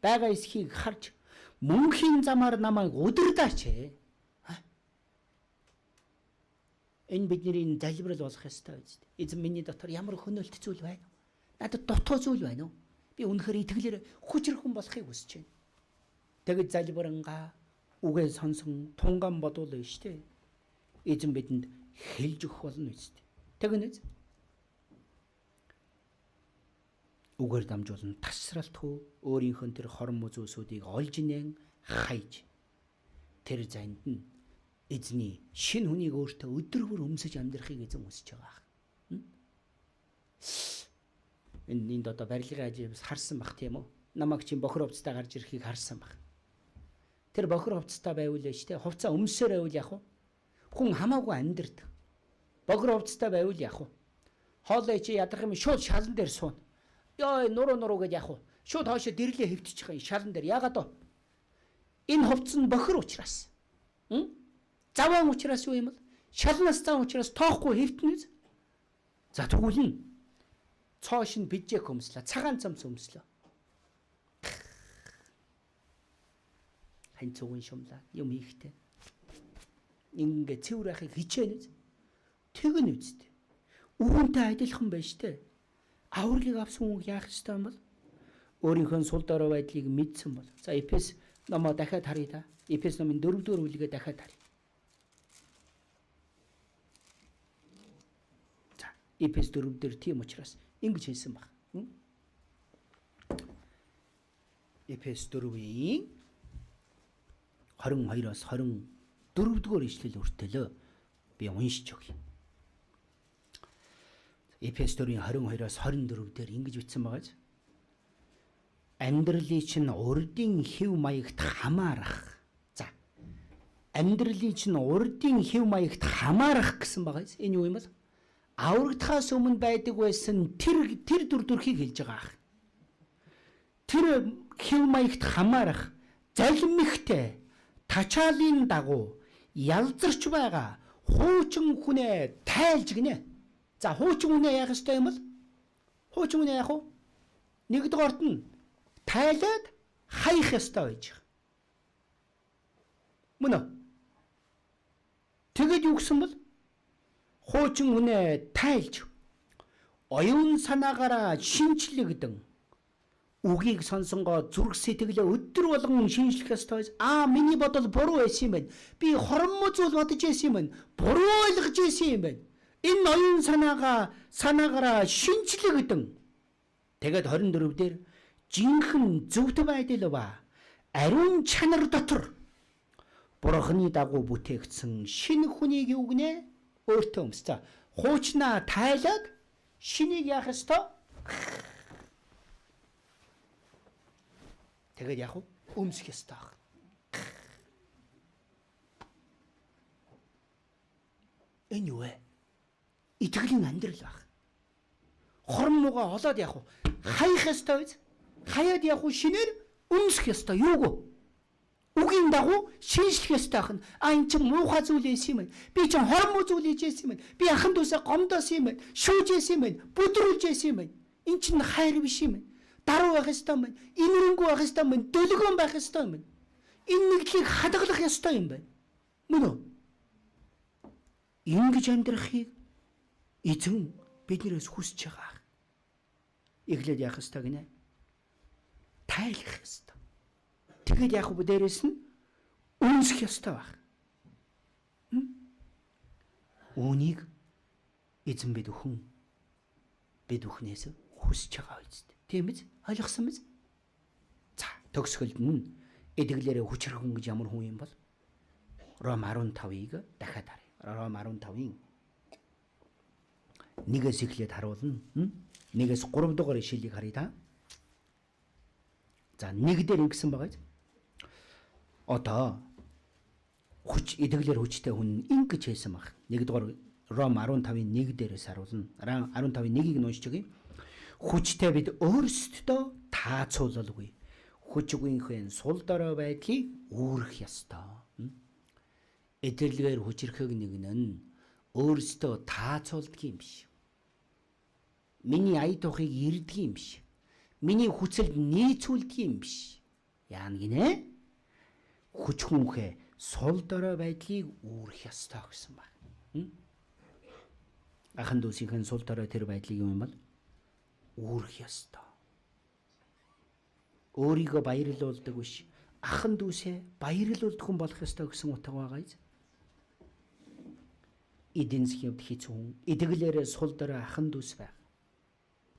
S1: байгаа эсхийг харж, мөнхийн замаар намайг удирдаач. Энэ бидний залбирал болох ёстой биз дээ. Эзэн миний дотор ямар хөнөөлт зүйл байна уу? Надад дутуу зүйл байна уу? Би үнэхээр итгэлээр хүчрэх хүн болохыг хүсэж байна. Тэгэж залбирангаа үгээ сонсон тунгаан бодуулна штэ. Эзэн бидэнд хэлж өгөх болно үстэ. Тэгнэ. Үгээр дамжуулан тасралтгүй өөрийнхөө тэр хорон мөзөөсүүдийг олж нээн хайж тэр занд нь эзний шинэ хүнийг өөртөө өдрөөр өмсөж амьдрахыг эзэн хүсэж байгаа. Энд одоо барилгын ажлаас харсан бах тийм үү? Намайг чинь бохор хувцастай гарч ирэхийг харсан бах. Тэр бохор хувцастай байвал штэ хувцас өмсөөр байвал яах вэ? Хүн хамаагүй амьдрдаг. Бохор хувцастай байвал яах вэ? Хоолой чи ядрах юм шууд шалан дээр сууна. Яа нуруу гэж яах вэ? Шууд хоошо дэрлээ хөвтчих юм шалан дээр. Яагаад вэ? Энэ хувцас нь бохор учраас. Заван учраас юу юм бол? Шалнаас зам учраас тоохгүй хөвтнэ. За тэгвэл нь цоош нь бижэк өмслөө. Цагаан цамц өмслөө. Хань цугын шумлаа юм хийхтэй. Ингээ цэвэр ахыг хичээнэ. Тэгнэ үстэ. Үүнтэй адилхан байж тээ. Авралыг авсан хүн яах ёстой юм бол? Өөрийнхөө сул дорой байдлыг мэдсэн бол. За Эфес номоо дахиад харъя та. Эфес номын 4-р бүлгээ дахиад харъя. За Эфес 4 дээр тийм учраас ингэж хэлсэн баг. Эфес 4-ийн 22-оос 24-р ишлэл хүртэл би уншиж өгье. Эфес 4-ийн 22-оос 24 дээр ингэж бичсэн байгааз. Амьдралын чинь урдын хэв маягт хамаарах. За. Амьдралын чинь урдын хэв маягт хамаарах гэсэн байгааз. Энэ юу юм бол? Аврагдахаас өмнө байдаг байсан тэр дүрдүрхийг хэлж байгаа. Тэр хэв маягт хамаарах залмигтэй тачаалын дагуу ялзарч байгаа хуучин хүнээ тайлж гинэ. За хуучин хүнээ яах ёстой юм бол? Хуучин хүнээ яах вэ? Нэгдүгээрт нь тайлаад хаях ёстой байж байгаа. Мөн үү? Тэгэд юу гэсэн бол? Хуучин хүнээ тайлж оюун санаагаараа шинчлэгдэн үгийг сонсонгоо зүрх сэтгэлээ өдөр болгон шинжлэх ёстой. Миний бодол буруу байсан юм байна. Би хорон муу зүйл бодож байсан юм байна. Буруу ойлгож байсан юм байна. Энэ оюун санаагаараа шинчлэгдэн тэгээд 24 дээр жинхэнэ зөвхт байдал ба ариун чанар дотор Бурханы дагуу бүтээгдсэн шинэ хүнийг юу гинэ? Өөртөө өмсцөө. Хуучнаа тайлаад шинийг яах ёстой? Тэгээд яах вэ? Өмсөх ёстой. Энэ юу вэ? Итгэлийн амьдрал баг. Хорон муугаа олоод яах вэ? Хаях ёстой биз? Хаяад яах вэ? Шинээр өмсөх ёстой. Юуг? Үгийн дагуу шинжлэх ёстой ах нь. Эн чинь муухай зүйл юм байна. Би чинь хорон муу зүйл хийж юм байна. Би ахын дүүсээ гомдоос юм байна. Шүүж юм байна. Бүдрүүлж юм байна. Эн чинь хайр биш юм байна. Даруй байх ёстой юм байна. Инэрэнгүү байх ёстой юм байна. Дөлгөөн байх ёстой юм байна. Энэ нэглийг хадгалах ёстой юм байна. Мөн үү? Ингэж амьдрахыг эзэн биднээс хүсэж байгаа. Эхлээд яах ёстой гинэ? Тайлах ёстой. Тэгээд яах вэ дээрээс нь өмсөх ёстой баг. Үүнийг эзэн бид бүхнээс хүсэж байгаа үст. Тийм биз? Ойлгосон биз? За, төгсгөлд нь эдгэлээрээ хүчрхэн гэж ямар хүн юм бол? Ром 15-ыг дахиад харъя. Ром 15-ын 1-ээс эхлээд харуулна. 1-ээс 3 дугаар ишлэлийг харъя та. За, 1 дээр ингэсэн байгаа биз? Одоо эдгэлээр хүчтэй хүн ингэж хэлсэн баг. 1 дугаар Ром 15-ын 1 дээрээс харуулна. 15-ын 1-ийг уншиж өгье. Хүчтэй бид өөрсдөө таацуулалгүй. Хүчгүйнхэн сул дорой байдлыг үүрэх ёстой. Эдэрлэгээр хүчрэхэг нэгнэн өөрсдөө таацуулдаг юм биш. Миний ая тухыг ирдэг юм биш. Миний хүсэлд нийцүүлдэг юм биш. Яан гинэ? Хүчгүйнхэн сул дорой байдлыг үүрэх ёстой гэсэн байна. Ахын дүүсийнхэн сул дорой тэр байдлыг юм бол үүрэх ёстой. Өөрийгөө баярлуулдаг биш. Ахын дүүсээ баярлуулдаг хүн болох ёстой гэсэн утга байгаа юм. Эдийн засгийн хэцүү, эдгэлээрээ сул дорой ахын дүүс байг.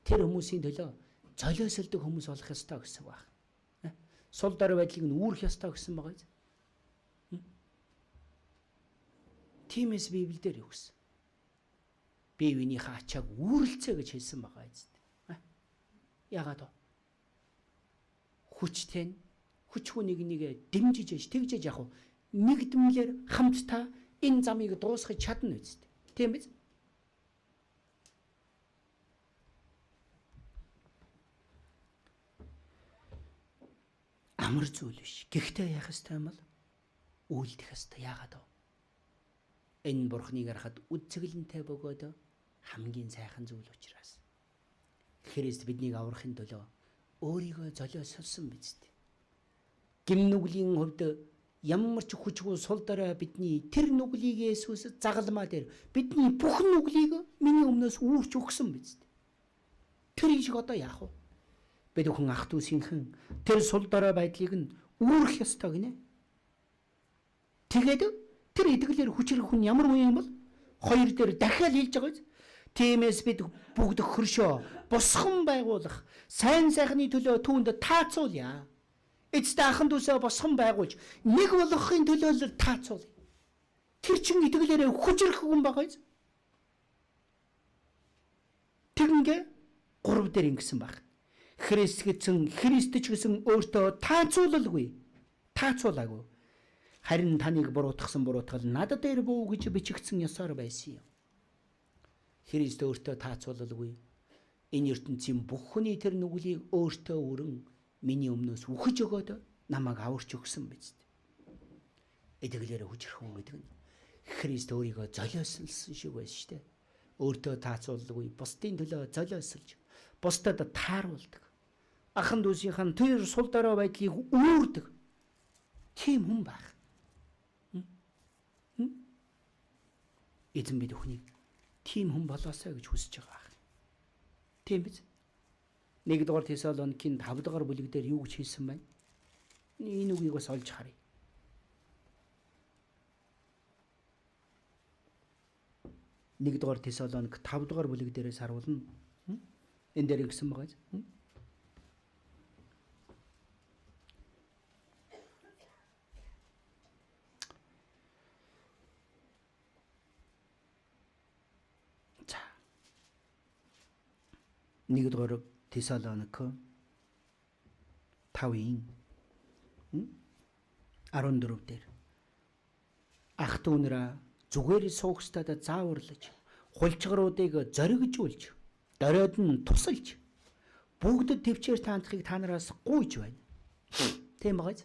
S1: Тэр хүмүүсийн төлөө золиослдог хүмүүс болох ёстой гэсэн байна. Сул дорой байдлыг нь үүрэх ёстой гэсэн байгаа юм. Тиймээс Библиэлд юу гэсэн? Бие биенийхээ ачааг үүрлцээ гэж хэлсэн байгаа юм. Яагаад вэ? Хүчтэй хүчгүй нэг дэмжиж тэгжэж яах вэ? Нэгдмэлэр хамтдаа энэ замыг дуусгах чадна үст. Тийм биз? Амар зүйл биш. Гэхдээ яах ёстой юм бол үйлдэх ёстой. Яагаад вэ? Энэ бурхныг харахад үдцэглэнтэй бөгөөд хамгийн сайхан зүйл учраас. Христ биднийг аврахын төлөө өөрийгөө золиослсон биз дээ. Гим нүглийн хувьд ямар ч хүчгүй сул дорой бидний тэр нүглийг Есүс загалмаа дээр бидний бүх нүглийг миний өмнөөс үүрч өгсөн биз дээ. Тэр шиг одоо яах вэ? Бид бүхэн ах дүүсийнхэн тэр сул дорой байдлыг нь үүрэх ёстой гинэ. Тэгээд тэр эдгэлээр хүчрэх хүн ямар хүн юм бол хоёр дээр дахиад хэлж байгаа биз? Тиймээс бид бүгд хөршөө босхон байгуулах сайн сайхны төлөө түүнд таацуулъя. Эцэст ахын дүүсээ босхон байгуулж нэг болохын төлөө таацуулъя. Тэр чин эдгэлээрээ хүчрэх хүн байгаа биз? Тэгнгээ 3 дээр ингэсэн баг. Христ ч гэсэн өөртөө таацуулалгүй. Таацуулаагүй. Харин таныг буруутгасан буруутгал надад дээр бүү гэж бичигдсэн ёсоор байсан юм. Христ өөртөө таацуулалгүй. Энэ ертөнцийн бүх хүний тэр нүглийг өөртөө өрн миний өмнөөс үхэж өгөөд намайг аварч өгсөн биз дээ. Эдгэлээрээ хүчрэх хүн гэдэг нь Христ өөрийгөө золиослсон шиг байсан шүү дээ. Өөртөө таацуулалгүй, бусдын төлөө золиослж, бусдад тааруулдаг. Ахын дүүсийнхэн тэр сул дорой байдлыг үүрдэг. Тийм хүн байх. Эзэн бид бүхнийг тийм хүн болоосаа гэж хүсэж байгаа. Тийм биз? 1 дугаар Тесалоникийн 5 дугаар бүлэг дээр юу гэж хэлсэн байна? Энэ үгийг бас олж харъя. 1-р Тесалоник 5-р бүлэг дээрээс харуулна. Энэ дээр ингэсэн байгаа. За. 1-р Тесалоник 5-ын 14 дээр ах дүүнэрээ зүгээр суугчдад зааварлаж, хулчгаруудыг зоригжуулж, доройд нь тусалж, бүгдэд төвчээр таандахыг та нараас гуйж байна. Тийм байгааз.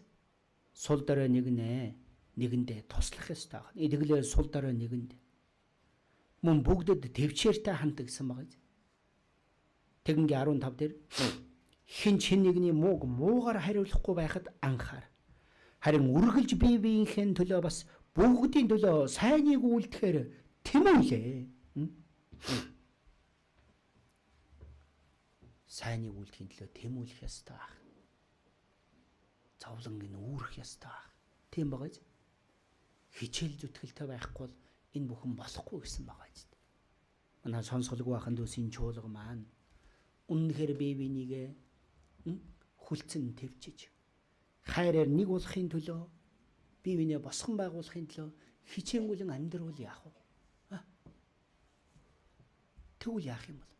S1: Сул дорой нэгнэ, нэгэндээ туслах ёстой байна. Эдгэлээ сул дорой нэгэнд. Мөн бүгдэд төвчээртэй ханддаг гэсэн байгааз. Тэгэнгээ 15 дээр хэн ч хэн нэгний мууг муугаар хариулахгүй байхад анхаар. Харин үргэлж бие биеийнхээ төлөө бас бүгдийн төлөө сайныг үйлдэхээр тэмүүлээ. Сайныг үйлдэхийн төлөө тэмүүлэх ёстой байх. Зовлонгийн үүрэх ёстой байх. Тийм байгааз. Хичээл зүтгэлтэй байхгүй бол энэ бүхэн болохгүй гэсэн байгааз. Манай сонсголгүй ахын дүүсийн чуулга маань үнэхээр бие бинийгээ хүлцэн төвчж хайраар нэг болохын төлөө бие биенээ босгон байгуулахын төлөө хичээнгүлэн амьдруул яах вэ? Тэгвэл яах юм бол?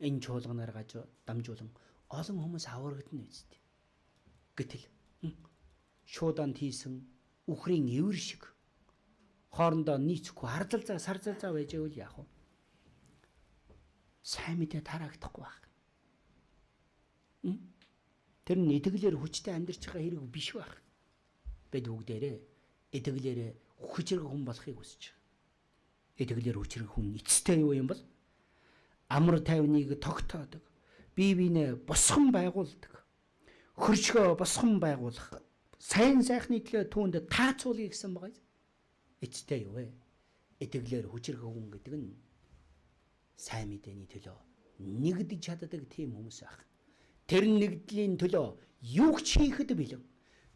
S1: Энэ чуулганаар гаж дамжуулан олон хүмүүс аврагдана үсттэй. Гэтэл шууданд хийсэн үхрийн эвэр шиг хоорондоо нийцэхгүй ардалзаа сарзалзаа байж байвал яах вэ? Сайн мэдээ тараагдахгүй байх. Тэр нь итгэлээр хүчтэй амьдарч байгаа хэрэг биш байх. Бид бүгдээрээ итгэлээр хүчрэг хүн болохыг хүсэж байгаа. Итгэлээр хүчрэг хүн эцэстээ юу юм бол? Амар тайвныг тогтоодог, бие биенээ босгон байгуулдаг, хөршгөө босгон байгуулах, сайн сайхны төлөө түүнд таацуулъя гэсэн байгаа. Эцэстээ юу вэ? Итгэлээр хүчрэг хүн гэдэг нь сайн мэдээний төлөө нэгдэж чаддаг тийм хүмүүс байх. Тэр нэгдлийн төлөө юу ч хийхэд бэлэн.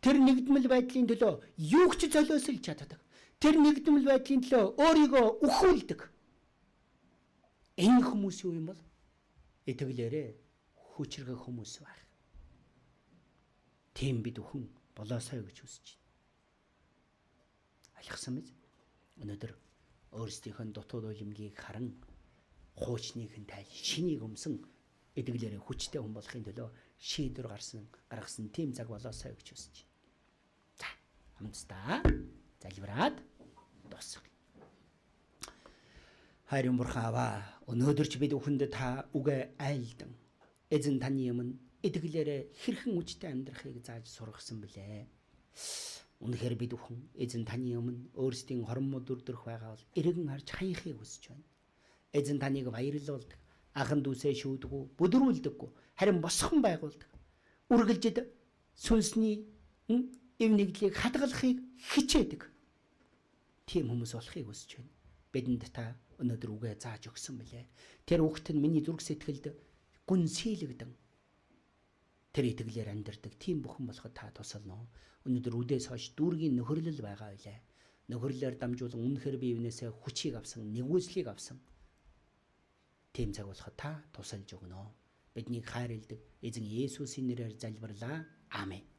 S1: Тэр нэгдмэл байдлын төлөө юу ч золиослж чаддаг. Тэр нэгдмэл байдлын төлөө өөрийгөө өхүүлдэг. Энэ хүмүүс юу юм бол? Итгэлээрээ хүчрэг хүмүүс байх. Тийм бид өхөн болоосай гэж хүсэж байна. Алхсан биз? Өнөөдөр өөрсдийнхөө дутуу улимгийг харан хуучныг нь тайл шинийг өмсөн итгэлээрээ хүчтэй хүн болохын төлөө шийдвэр гаргасан тийм цаг болоосай гэж хүсэж байна. За, хамтдаа залбираад дуусгая. Хайрын бурхан Аваа, өнөөдөр ч бид бүхэнд та үгээ айлдан эзэн таны өмнө итгэлээрээ хэрхэн хүчтэй амьдрахыг зааж сургасан билээ. Үнэхээр бид бүхэн эзэн таны өмнө өөрсдийн хормод өрдөрөх байгаа бол эргэн харж хаянхыг хүсэж байна. Эзэн таныг баярлуулдаг. Ахан дүүсээ шүүдгүү, бүдрүүлдэггүй, харин босгон байгуулдаг. Үргэлжид сүнсний эв нэгдлийг хадгалахыг хичээдэг. Тийм хүмүүс болохыг хүсэж байна. Бидэнд та өнөөдөр үгээ зааж өгсөн билээ. Тэр хүүхэд нь миний зүрх сэтгэлд гүн сийлэгдэн тэр итгэлээр амьдардаг тийм бүхэн болоход та тусална. Өнөөдөр үдээс хойш дүүргийн нөхөрлөл байгаа билээ. Нөхөрлөөр дамжуулан үнэхээр бие биенээсээ хүчийг авсан, нэгүслийг авсан. Тийм цаг болоход та тусалж өгнө. Биднийг хайр илдэг эзэн Есүсийн нэрээр залбирлаа. Аамен.